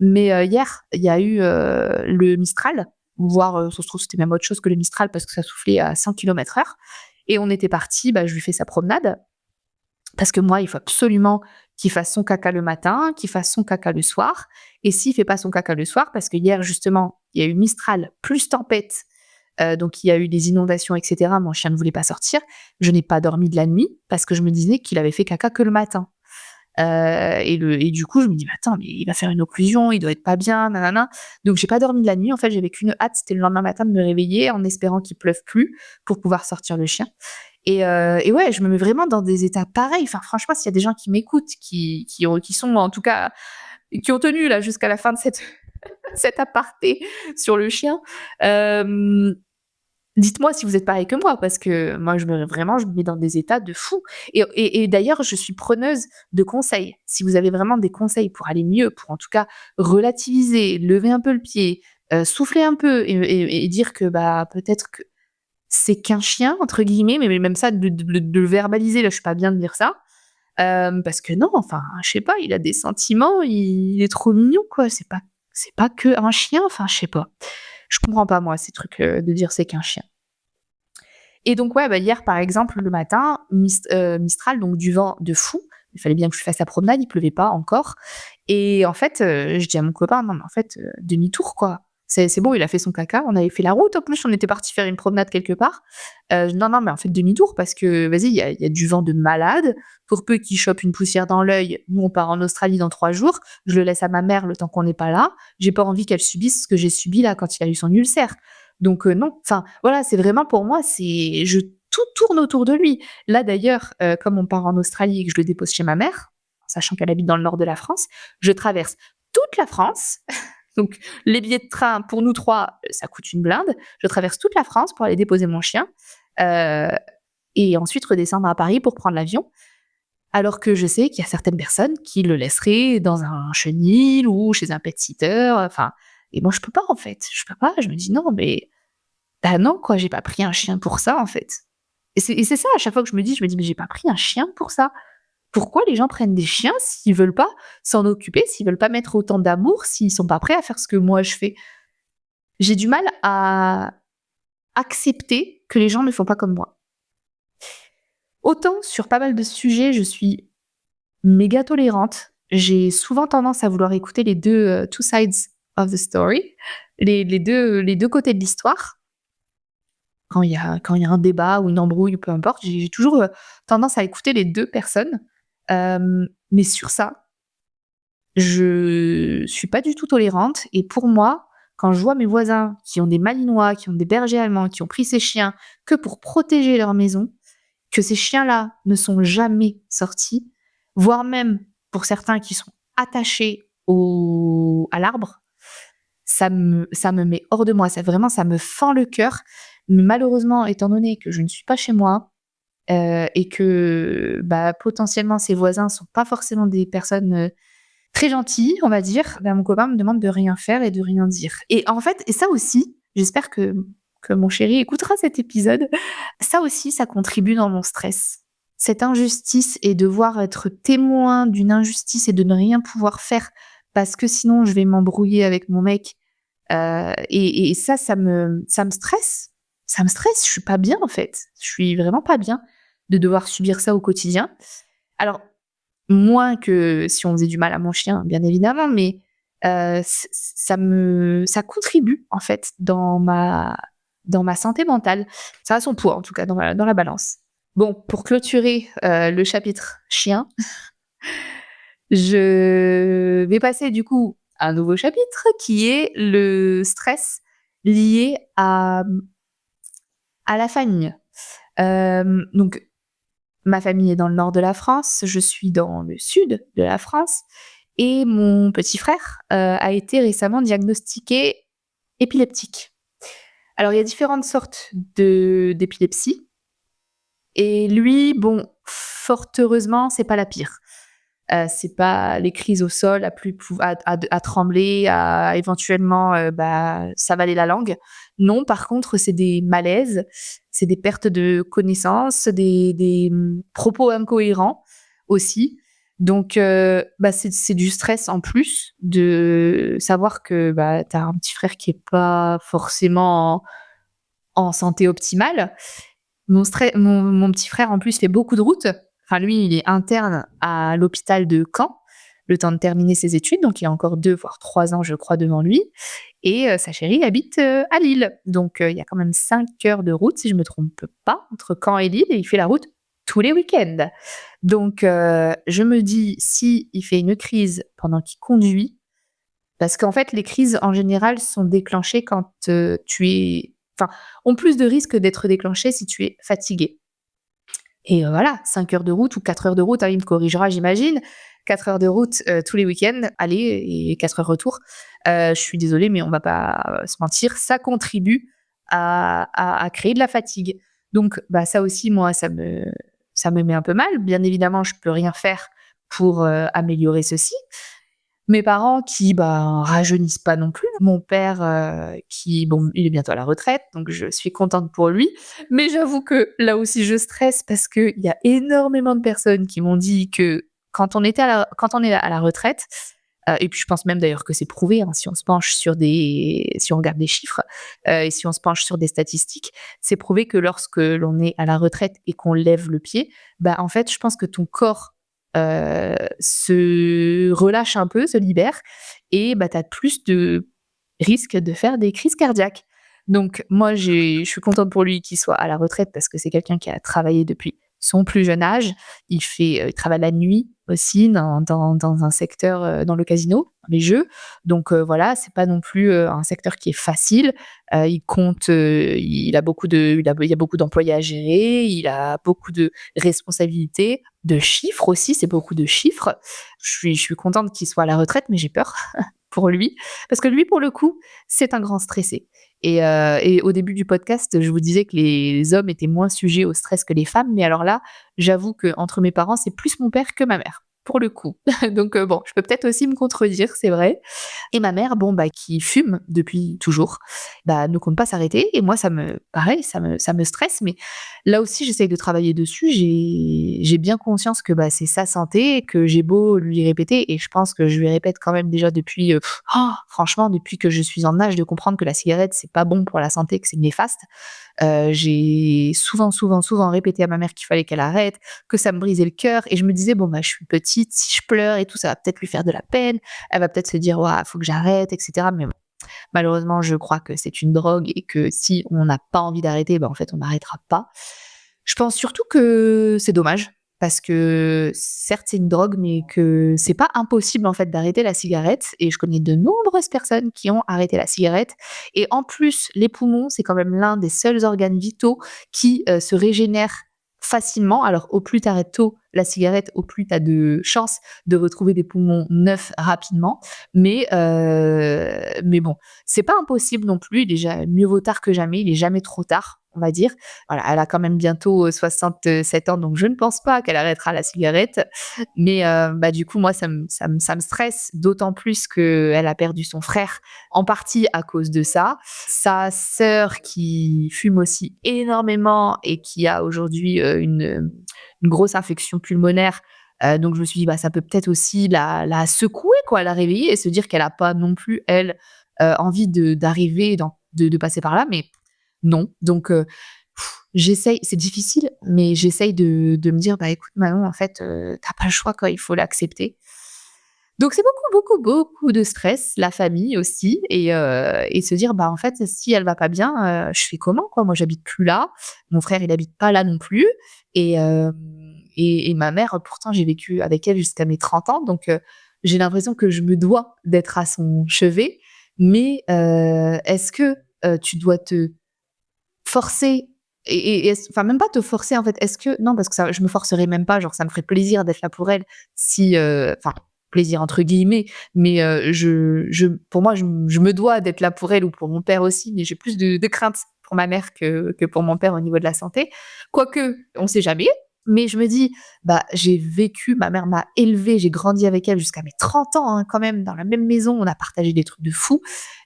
A: Mais, hier, il y a eu, le Mistral, voire, ça se trouve c'était même autre chose que le Mistral parce que ça soufflait à 100 km/h et on était partis, bah, je lui fais sa promenade parce que moi, il faut absolument qu'il fasse son caca le matin, qu'il fasse son caca le soir. Et s'il fait pas son caca le soir, parce que hier justement, il y a eu Mistral plus tempête, donc il y a eu des inondations et cetera. Mon chien ne voulait pas sortir. Je n'ai pas dormi de la nuit parce que je me disais qu'il avait fait caca que le matin. Et du coup, je me dis: «Mais attends, mais il va faire une occlusion, il doit être pas bien, nanana». Donc j'ai pas dormi de la nuit. En fait, j'avais qu'une hâte, c'était le lendemain matin de me réveiller en espérant qu'il pleuve plus pour pouvoir sortir le chien. Et ouais, je me mets vraiment dans des états pareils. Enfin, franchement, s'il y a des gens qui m'écoutent, qui sont en tout cas qui ont tenu là jusqu'à la fin de cette cet aparté sur le chien, hem, dites-moi si vous êtes pareil que moi parce que moi je me mets dans des états de fou et d'ailleurs je suis preneuse de conseils. Si vous avez vraiment des conseils pour aller mieux, pour en tout cas relativiser, lever un peu le pied, souffler un peu et dire que, bah, peut-être que c'est qu'un chien entre guillemets, mais même ça de le verbaliser, là, je suis pas bien de dire ça. Parce que non, enfin, je sais pas, il a des sentiments, il est trop mignon, quoi. C'est pas qu'un chien, enfin, je sais pas. Je comprends pas moi ces trucs, de dire c'est qu'un chien. Et donc ouais, bah, hier, par exemple, le matin, Mistral, donc du vent de fou. Il fallait bien que je fasse la promenade, il pleuvait pas encore et en fait, je dis à mon copain: «Non mais en fait, demi-tour quoi. C'est bon, il a fait son caca». On avait fait la route en plus, on était partis faire une promenade quelque part. «Non, non, mais en fait demi-tour parce que vas-y, il y a du vent de malade. Pour peu qu'il chope une poussière dans l'œil, nous on part en Australie dans 3 jours. Je le laisse à ma mère le temps qu'on n'est pas là. J'ai pas envie qu'elle subisse ce que j'ai subi là quand il a eu son ulcère». Donc non, enfin voilà, c'est vraiment pour moi, tout tourne autour de lui. Là d'ailleurs, comme on part en Australie et que je le dépose chez ma mère, sachant qu'elle habite dans le nord de la France, je traverse toute la France. Donc les billets de train pour nous 3, ça coûte une blinde. Je traverse toute la France pour aller déposer mon chien, heu et ensuite redescendre à Paris pour prendre l'avion. Alors que je sais qu'il y a certaines personnes qui le laisseraient dans un chenil ou chez un pet-sitter, enfin et moi je peux pas en fait, je peux pas. Je me dis: «Non mais bah non quoi, j'ai pas pris un chien pour ça en fait». Et c'est ça à chaque fois que je me dis: «Mais j'ai pas pris un chien pour ça». Pourquoi les gens prennent des chiens s'ils veulent pas s'en occuper, s'ils veulent pas mettre autant d'amour, s'ils sont pas prêts à faire ce que moi je fais? J'ai du mal à accepter que les gens ne font pas comme moi. Autant sur pas mal de sujets, je suis méga tolérante. J'ai souvent tendance à vouloir écouter les 2 two sides of the story, les deux côtés de l'histoire. Quand il y a un débat ou une embrouille, peu importe, j'ai toujours, tendance à écouter les 2 personnes. Mais sur ça, je suis pas du tout tolérante et pour moi, quand je vois mes voisins qui ont des malinois, qui ont des bergers allemands, qui ont pris ces chiens que pour protéger leur maison, que ces chiens-là ne sont jamais sortis, voire même pour certains qui sont attachés à l'arbre, ça me met hors de moi. Ça vraiment, ça me fend le cœur. Mais malheureusement, étant donné que je ne suis pas chez moi, et que, bah, potentiellement ses voisins sont pas forcément des personnes, très gentilles, on va dire, bah, mon copain me demande de rien faire et de rien dire. Et en fait et ça aussi, j'espère que mon chéri écoutera cet épisode, ça aussi, ça contribue dans mon stress. Cette injustice et devoir être témoin d'une injustice et de ne rien pouvoir faire parce que sinon je vais m'embrouiller avec mon mec, et ça, ça me stresse. Ça me stresse, je suis pas bien, en fait. Je suis vraiment pas bien de devoir subir ça au quotidien. Alors, moins que si on faisait du mal à mon chien, bien évidemment, mais ça contribue, en fait, dans ma santé mentale. Ça a son poids, en tout cas, dans la balance. Bon, pour clôturer, le chapitre chien, je vais passer du coup à un nouveau chapitre qui est le stress lié à la famille. Donc ma famille est dans le nord de la France, je suis dans le sud de la France et mon petit frère, a été récemment diagnostiqué épileptique. Alors il y a différentes sortes d'épilepsie et lui, bon, fort heureusement, c'est pas la pire. C'est pas les crises au sol à trembler, à éventuellement, bah, s'avaler la langue. Non, par contre, c'est des malaises, c'est des pertes de connaissance, des propos incohérents aussi. Donc, bah, c'est du stress en plus de savoir que, bah, tu as un petit frère qui est pas forcément en santé optimale. Mon petit frère, en plus, fait beaucoup de routes. Enfin, lui, il est interne à l'hôpital de Caen, le temps de terminer ses études, donc il a encore 2 voire 3 ans, je crois, devant lui et sa chérie habite, à Lille. Donc il y a quand même 5 heures de route, si je me trompe pas, entre Caen et Lille et il fait la route tous les week-ends. Donc je me dis: si il fait une crise pendant qu'il conduit, parce qu'en fait, les crises, en général, sont déclenchées quand, tu es enfin, ont plus de risques d'être déclenchées si tu es fatigué. Et voilà, 5 heures de route ou 4 heures de route, hein, il me corrigera, j'imagine. 4 heures de route, tous les week-ends, aller et 4 heures retour. Je suis désolée, mais on va pas, se mentir, ça contribue à créer de la fatigue. Donc, bah, ça aussi, moi, ça me met un peu mal. Bien évidemment, je peux rien faire pour, améliorer ceci. Mes parents qui, bah, rajeunissent pas non plus. Mon père, qui bon, il est bientôt à la retraite, donc je suis contente pour lui. Mais j'avoue que là aussi je stresse parce qu'il y a énormément de personnes qui m'ont dit que quand on est à la retraite, et puis je pense même d'ailleurs que c'est prouvé, hein, si on regarde des chiffres, et si on se penche sur des statistiques, c'est prouvé que lorsque l'on est à la retraite et qu'on lève le pied, bah, en fait, je pense que ton corps se relâche un peu, se libère et bah, tu as plus de risques de faire des crises cardiaques. Donc moi, je suis contente pour lui qu'il soit à la retraite parce que c'est quelqu'un qui a travaillé depuis son plus jeune âge. Il travaille la nuit aussi dans un secteur, dans le casino, les jeux. Donc voilà, c'est pas non plus, un secteur qui est facile. Il y a beaucoup d'employés à gérer, il a beaucoup de responsabilités, de chiffres aussi, c'est beaucoup de chiffres. Je suis contente qu'il soit à la retraite, mais j'ai peur pour lui. Parce que lui, pour le coup, c'est un grand stressé. Et au début du podcast, je vous disais que les hommes étaient moins sujets au stress que les femmes, mais alors là, j'avoue qu'entre mes parents, c'est plus mon père que ma mère, pour le coup. Donc bon, je peux peut-être aussi me contredire, c'est vrai. Et ma mère, bon, bah, qui fume depuis toujours, bah, ne compte pas s'arrêter. Et moi, pareil, ça me stresse. Mais là aussi, j'essaye de travailler dessus. J'ai bien conscience que bah, c'est sa santé, que j'ai beau lui répéter, et je pense que je lui répète quand même déjà depuis, franchement, depuis que je suis en âge de comprendre que la cigarette, c'est pas bon pour la santé, que c'est néfaste. J'ai souvent, souvent, souvent répété à ma mère qu'il fallait qu'elle arrête, que ça me brisait le cœur. Et je me disais, bon, bah, je suis petite, si je pleure et tout, ça va peut-être lui faire de la peine. Elle va peut-être se dire: «Ouah, faut que j'arrête» et cetera. Mais bon, malheureusement, je crois que c'est une drogue et que si on n'a pas envie d'arrêter, bah, en fait, on n'arrêtera pas. Je pense surtout que c'est dommage parce que certes, c'est une drogue, mais que c'est pas impossible, en fait, d'arrêter la cigarette et je connais de nombreuses personnes qui ont arrêté la cigarette et en plus, les poumons, c'est quand même l'un des seuls organes vitaux qui, se régénèrent facilement. Alors, au plus tu arrêtes tôt la cigarette, au plus tu as de chances de retrouver des poumons neufs rapidement. Mais bon, c'est pas impossible non plus. Déjà, mieux vaut tard que jamais. Il est jamais trop tard, on va dire. Voilà, elle a quand même bientôt 67 ans, donc je ne pense pas qu'elle arrêtera la cigarette. Mais bah, du coup, moi, ça me stresse, d'autant plus qu'elle a perdu son frère, en partie à cause de ça. Sa sœur qui fume aussi énormément et qui a aujourd'hui, une grosse infection pulmonaire, donc je me suis dit: «Bah, ça peut peut-être aussi la secouer quoi, la réveiller et se dire qu'elle a pas non plus elle, envie d'arriver de passer par là», mais non. Donc j'essaye, c'est difficile, mais j'essaye de me dire: «Bah, écoute Manon, en fait, tu pas le choix quoi, il faut l'accepter». Donc c'est beaucoup, beaucoup, beaucoup de stress, la famille aussi et se dire: «Bah, en fait, si elle va pas bien, je fais comment, quoi?» Moi, j'habite plus là, mon frère, il habite pas là non plus et hem et ma mère, pourtant, j'ai vécu avec elle jusqu'à mes 30 ans, donc j'ai l'impression que je me dois d'être à son chevet. Mais est-ce que, tu dois te forcer et est-ce enfin, même pas te forcer, en fait. Est-ce que non, parce que ça je me forcerai même pas, genre, ça me ferait plaisir d'être là pour elle si, enfin, «plaisir» entre guillemets, mais pour moi, je me dois d'être là pour elle ou pour mon père aussi, mais j'ai plus de crainte pour ma mère que pour mon père au niveau de la santé. Quoique, on sait jamais, mais je me dis: «Bah, j'ai vécu, ma mère m'a élevée, j'ai grandi avec elle jusqu'à mes 30 ans, hein, quand même, dans la même maison, on a partagé des trucs de fou».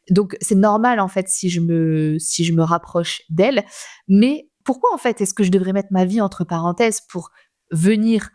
A: Donc c'est normal, en fait, si je me rapproche d'elle. Mais pourquoi, en fait, est-ce que je devrais mettre ma vie entre parenthèses pour venir,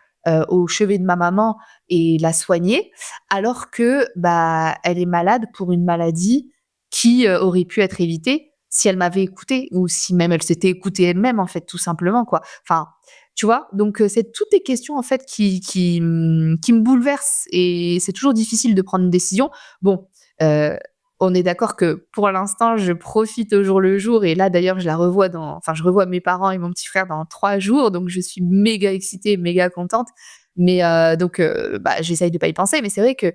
A: au chevet de ma maman et la soigner, alors que, bah, elle est malade pour une maladie qui, aurait pu être évitée si elle m'avait écoutée ou si même elle s'était écoutée elle-même, en fait, tout simplement, quoi. Enfin, tu vois? Donc c'est toutes des questions, en fait, qui me bouleversent et c'est toujours difficile de prendre une décision. Bon, heu on est d'accord que pour l'instant, je profite au jour le jour et là d'ailleurs je revois mes parents et mon petit frère dans 3 jours, donc je suis méga excitée, méga contente. Mais donc bah, j'essaye de pas y penser, mais c'est vrai que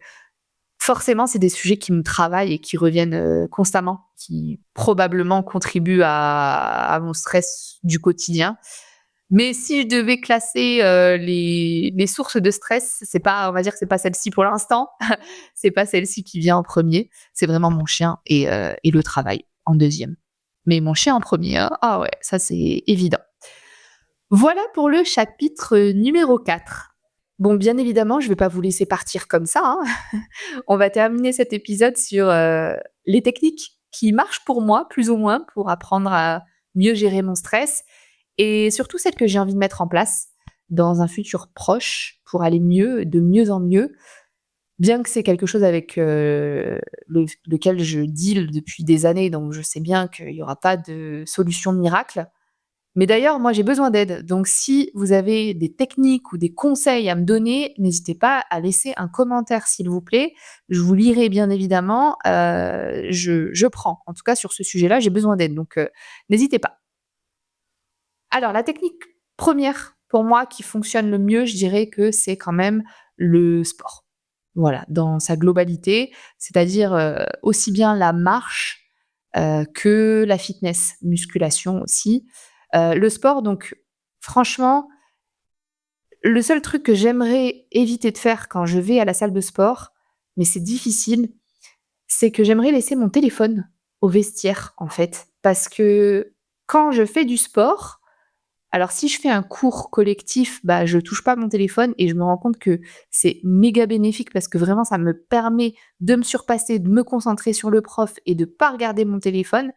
A: forcément, c'est des sujets qui me travaillent et qui reviennent, constamment, qui probablement contribuent à mon stress du quotidien. Mais si je devais classer, les sources de stress, c'est pas on va dire que c'est pas celle-ci pour l'instant. C'est pas celle-ci qui vient en premier. C'est vraiment mon chien et le travail en deuxième. Mais mon chien en premier, hein, ah ouais, ça c'est évident. Voilà pour le chapitre, numéro 4. Bon, bien évidemment, je vais pas vous laisser partir comme ça, hein. On va terminer cet épisode sur, les techniques qui marchent pour moi, plus ou moins, pour apprendre à mieux gérer mon stress et surtout celles que j'ai envie de mettre en place dans un futur proche pour aller mieux, de mieux en mieux. Bien que c'est quelque chose avec, lequel je deal depuis des années, donc je sais bien qu'il y aura pas de solution miracle. Mais d'ailleurs, moi, j'ai besoin d'aide. Donc si vous avez des techniques ou des conseils à me donner, n'hésitez pas à laisser un commentaire, s'il vous plaît. Je vous lirai bien évidemment, je prends. En tout cas, sur ce sujet-là, j'ai besoin d'aide, donc n'hésitez pas. Alors la technique première pour moi qui fonctionne le mieux, je dirais que c'est quand même le sport. Voilà, dans sa globalité, c'est-à-dire, aussi bien la marche, que la fitness, musculation aussi. Le sport donc franchement, le seul truc que j'aimerais éviter de faire quand je vais à la salle de sport, mais c'est difficile, c'est que j'aimerais laisser mon téléphone au vestiaire, en fait. Parce que quand je fais du sport, alors si je fais un cours collectif, bah, je touche pas mon téléphone et je me rends compte que c'est méga bénéfique parce que vraiment ça me permet de me surpasser, de me concentrer sur le prof et de pas regarder mon téléphone.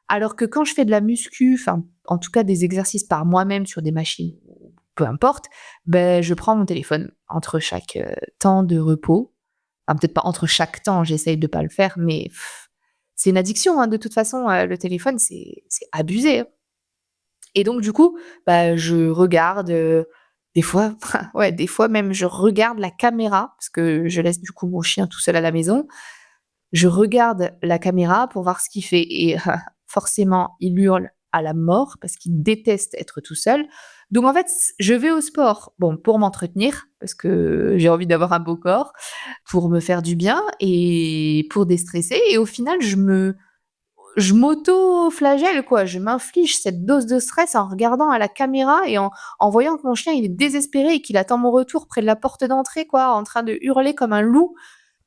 A: Alors que quand je fais de la muscu, enfin, en tout cas des exercices par moi-même sur des machines, peu importe, ben je prends mon téléphone entre chaque, temps de repos. Enfin, peut-être pas entre chaque temps, j'essaye de pas le faire, mais c'est une addiction, hein, de toute façon, le téléphone, c'est abusé, hein. Et donc du coup, bah, je regarde, des fois ouais, des fois même je regarde la caméra parce que je laisse du coup mon chien tout seul à la maison. Je regarde la caméra pour voir ce qu'il fait et forcément, il hurle à la mort parce qu'il déteste être tout seul. Donc en fait, je vais au sport, bon, pour m'entretenir parce que j'ai envie d'avoir un beau corps, pour me faire du bien et pour déstresser et au final, je m'auto-flagelle quoi, je m'inflige cette dose de stress en regardant à la caméra et en voyant que mon chien il est désespéré et qu'il attend mon retour près de la porte d'entrée quoi, en train de hurler comme un loup.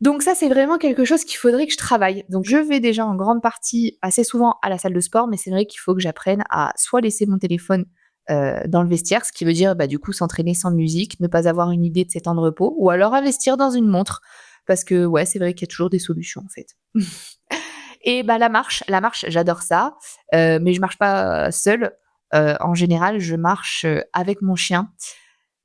A: Donc ça, c'est vraiment quelque chose qu'il faudrait que je travaille. Donc je vais déjà en grande partie assez souvent à la salle de sport, mais c'est vrai qu'il faut que j'apprenne à soit laisser mon téléphone, dans le vestiaire, ce qui veut dire, bah, du coup, s'entraîner sans musique, ne pas avoir une idée de ses temps de repos ou alors investir dans une montre. Parce que ouais, c'est vrai qu'il y a toujours des solutions, en fait. Et bah, la marche, j'adore ça, mais je marche pas seule. En général, je marche, avec mon chien.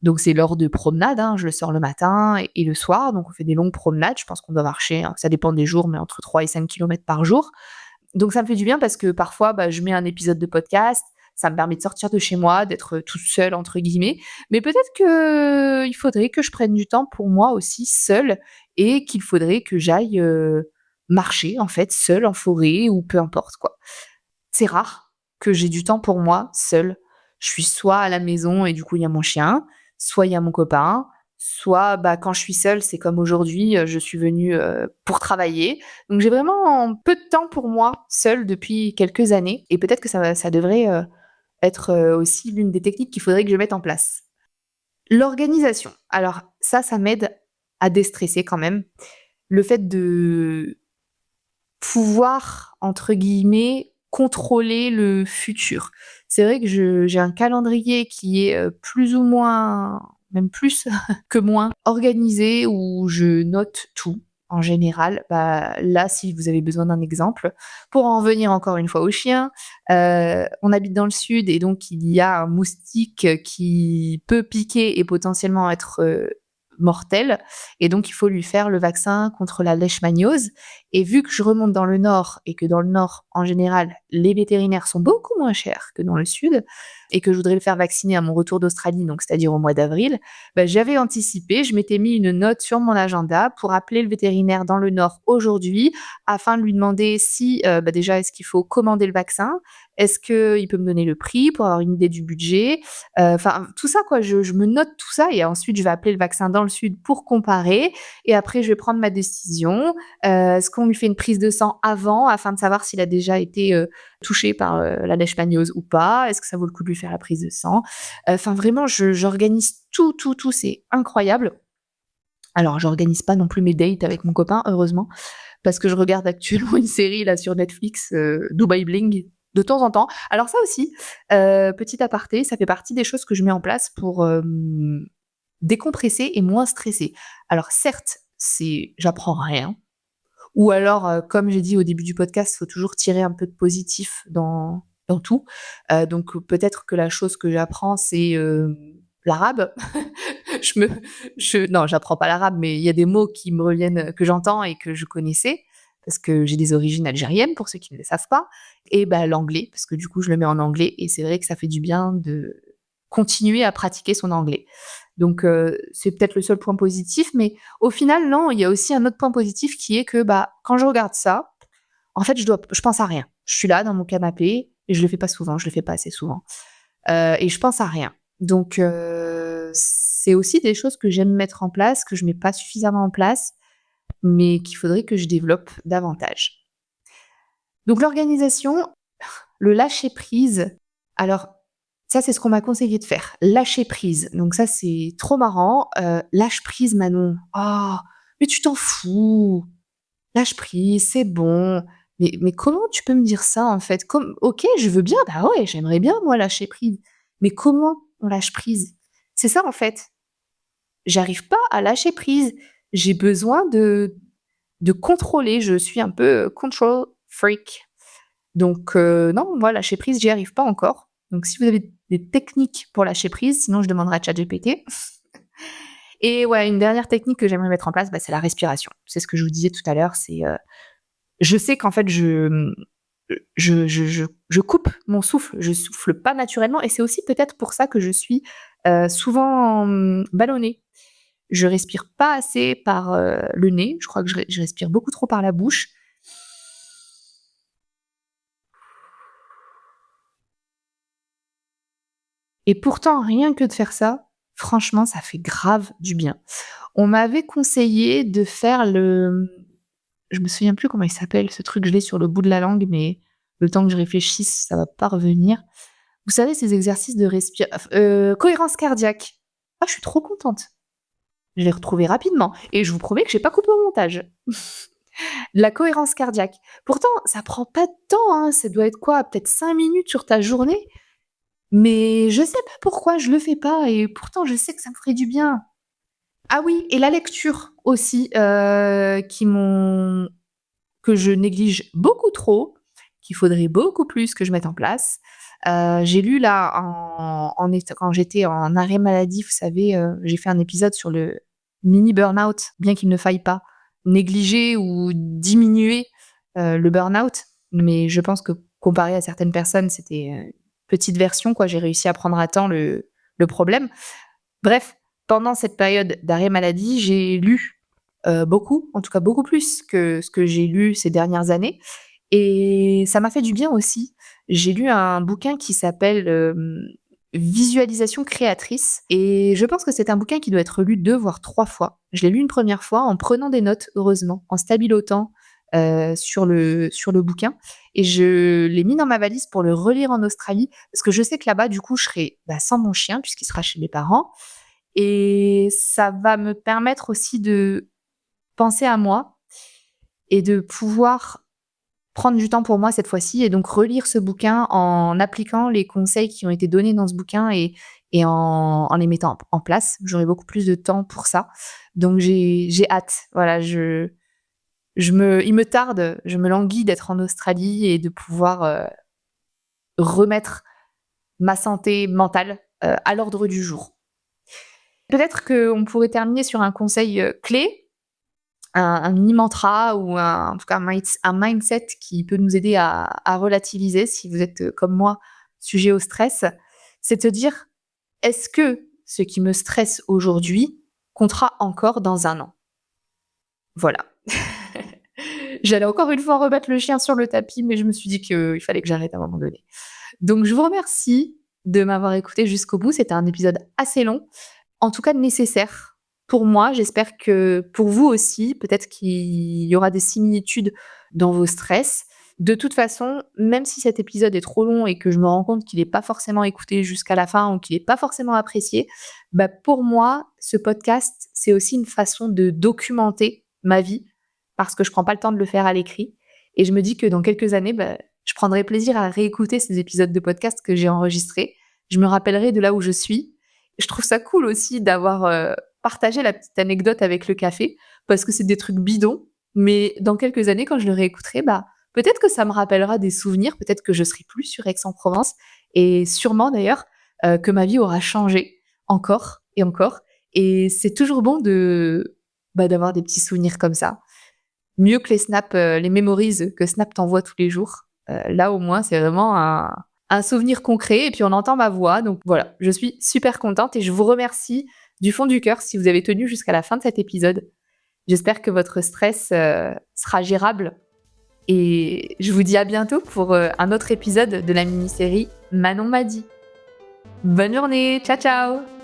A: Donc c'est lors de promenades, hein, je le sors le matin et le soir, donc on fait des longues promenades. Je pense qu'on doit marcher, hein, ça dépend des jours, mais entre 3 et 5 kilomètres par jour. Donc ça me fait du bien parce que parfois, bah, je mets un épisode de podcast, ça me permet de sortir de chez moi, d'être, «toute seule» entre guillemets. Mais peut-être qu'il faudrait que je prenne du temps pour moi aussi seule et qu'il faudrait que j'aille, marcher en fait seule en forêt ou peu importe quoi. C'est rare que j'ai du temps pour moi seule. Je suis soit à la maison et du coup il y a mon chien, soit il y a mon copain, soit, bah, quand je suis seule, c'est comme aujourd'hui, je suis venue, pour travailler. Donc j'ai vraiment peu de temps pour moi seule depuis quelques années et peut-être que ça devrait, être, aussi l'une des techniques qu'il faudrait que je mette en place. L'organisation, alors ça m'aide à déstresser quand même. Le fait de pouvoir, entre guillemets, «contrôler le futur». C'est vrai que j'ai un calendrier qui est, plus ou moins, même plus que moins organisé où je note tout en général. Bah, là, si vous avez besoin d'un exemple, pour en revenir encore une fois au chien, on habite dans le sud et donc il y a un moustique qui peut piquer et potentiellement être, mortel et donc il faut lui faire le vaccin contre la leishmaniose et vu que je remonte dans le nord et que dans le nord, en général, les vétérinaires sont beaucoup moins chers que dans le sud et que je voudrais le faire vacciner à mon retour d'Australie, donc c'est-à-dire au mois d'avril, bah, j'avais anticipé, je m'étais mis une note sur mon agenda pour appeler le vétérinaire dans le nord aujourd'hui afin de lui demander si, bah, déjà est-ce qu'il faut commander le vaccin? Est-ce qu'il peut me donner le prix pour avoir une idée du budget? Enfin tout ça quoi, je me note tout ça et ensuite je vais appeler le vaccin dans le sud pour comparer et après je vais prendre ma décision. Est-ce qu'on lui fait une prise de sang avant afin de savoir s'il a déjà été, touché par, la leishmaniose ou pas? Est-ce que ça vaut le coup de lui faire la prise de sang? Enfin vraiment j'organise tout, tout, tout, c'est incroyable. Alors j'organise pas non plus mes dates avec mon copain, heureusement, parce que je regarde actuellement une série là sur Netflix, Dubai Bling, de temps en temps. Alors ça aussi, petit aparté, ça fait partie des choses que je mets en place pour, décompresser et moins stresser. Alors certes, j'apprends rien ou alors, comme j'ai dit au début du podcast, il faut toujours tirer un peu de positif dans tout. Donc peut-être que la chose que j'apprends, c'est, l'arabe. Je me non, j'apprends pas l'arabe, mais il y a des mots qui me reviennent, que j'entends et que je connaissais, parce que j'ai des origines algériennes, pour ceux qui ne le savent pas et bah, l'anglais, parce que du coup, je le mets en anglais et c'est vrai que ça fait du bien de continuer à pratiquer son anglais. Donc c'est peut-être le seul point positif, mais au final, non, il y a aussi un autre point positif qui est que, bah, quand je regarde ça, en fait, je pense à rien. Je suis là dans mon canapé et je le fais pas souvent, je le fais pas assez souvent, et je pense à rien. Donc c'est aussi des choses que j'aime mettre en place, que je mets pas suffisamment en place, mais qu'il faudrait que je développe davantage. Donc l'organisation, le lâcher prise, alors ça, c'est ce qu'on m'a conseillé de faire, lâcher prise. Donc ça, c'est trop marrant, lâche prise Manon. «Oh, mais tu t'en fous, lâche prise, c'est bon». Mais comment tu peux me dire ça, en fait? OK, je veux bien, bah ouais, j'aimerais bien moi lâcher prise, mais comment on lâche prise? C'est ça, en fait. J'arrive pas à lâcher prise. J'ai besoin de contrôler, je suis un peu, control freak. Donc non, moi lâcher prise, j'y arrive pas encore. Donc si vous avez des techniques pour lâcher prise, sinon je demanderai à ChatGPT. Et ouais, une dernière technique que j'aimerais mettre en place, bah, c'est la respiration. C'est ce que je vous disais tout à l'heure, c'est, je sais qu'en fait je coupe mon souffle, je souffle pas naturellement et c'est aussi peut-être pour ça que je suis, souvent, ballonnée. Je respire pas assez par, le nez, je crois que je respire beaucoup trop par la bouche. Et pourtant, rien que de faire ça, franchement, ça fait grave du bien. On m'avait conseillé de faire je me souviens plus comment il s'appelle ce truc, je l'ai sur le bout de la langue, mais le temps que je réfléchisse, ça va pas revenir. Vous savez, ces exercices de cohérence cardiaque. Ah, je suis trop contente. Je l'ai retrouvé rapidement et je vous promets que j'ai pas coupé au montage. La cohérence cardiaque. Pourtant, ça prend pas de temps, hein, ça doit être quoi? Peut-être 5 minutes sur ta journée? Mais je sais pas pourquoi je le fais pas et pourtant je sais que ça me ferait du bien. Ah oui, et la lecture aussi, que je néglige beaucoup trop, qu'il faudrait beaucoup plus que je mette en place. J'ai lu là quand j'étais en arrêt maladie, vous savez, j'ai fait un épisode sur le mini burn-out, bien qu'il ne faille pas négliger ou diminuer, le burn-out. Mais je pense que comparé à certaines personnes, c'était, petite version quoi. J'ai réussi à prendre à temps le problème. Bref, pendant cette période d'arrêt maladie, j'ai lu, beaucoup, en tout cas beaucoup plus que ce que j'ai lu ces dernières années et ça m'a fait du bien aussi. J'ai lu un bouquin qui s'appelle, Visualisation créatrice et je pense que c'est un bouquin qui doit être lu 2 voire 3 fois. Je l'ai lu une première fois en prenant des notes, heureusement, en stabilotant, sur le bouquin et je l'ai mis dans ma valise pour le relire en Australie parce que je sais que là-bas, du coup, je serai, sans mon chien puisqu'il sera chez mes parents et ça va me permettre aussi de penser à moi et de pouvoir prendre du temps pour moi cette fois-ci et donc relire ce bouquin en appliquant les conseils qui ont été donnés dans ce bouquin et en les mettant en place. J'aurai beaucoup plus de temps pour ça. Donc j'ai hâte. Voilà, il me tarde, je me languis d'être en Australie et de pouvoir, remettre ma santé mentale, à l'ordre du jour. Peut-être qu'on pourrait terminer sur un conseil, clé, un mini mantra ou en tout cas un mindset qui peut nous aider à relativiser si vous êtes, comme moi, sujet au stress. C'est de se dire: «Est-ce que ce qui me stresse aujourd'hui comptera encore dans un an?» Voilà. J'allais encore une fois remettre le chien sur le tapis, mais je me suis dit qu'il fallait que j'arrête à un moment donné. Donc je vous remercie de m'avoir écouté jusqu'au bout. C'était un épisode assez long, en tout cas nécessaire pour moi. J'espère que pour vous aussi, peut-être qu'il y aura des similitudes dans vos stress. De toute façon, même si cet épisode est trop long et que je me rends compte qu'il n'est pas forcément écouté jusqu'à la fin ou qu'il n'est pas forcément apprécié, pour moi, ce podcast, c'est aussi une façon de documenter ma vie parce que je prends pas le temps de le faire à l'écrit et je me dis que dans quelques années, je prendrai plaisir à réécouter ces épisodes de podcast que j'ai enregistrés. Je me rappellerai de là où je suis. Je trouve ça cool aussi d'avoir, partagé la petite anecdote avec le café parce que c'est des trucs bidons, mais dans quelques années quand je le réécouterai, peut-être que ça me rappellera des souvenirs, peut-être que je serai plus sur Aix-en-Provence et sûrement d'ailleurs, que ma vie aura changé encore et encore et c'est toujours bon d'avoir des petits souvenirs comme ça. Mieux que les memories que Snap t'envoie tous les jours. Là, au moins, c'est vraiment un souvenir concret et puis on entend ma voix. Donc voilà, je suis super contente et je vous remercie du fond du cœur si vous avez tenu jusqu'à la fin de cet épisode. J'espère que votre stress, sera gérable et je vous dis à bientôt pour, un autre épisode de la mini-série Manon m'a dit. Bonne journée, ciao ciao!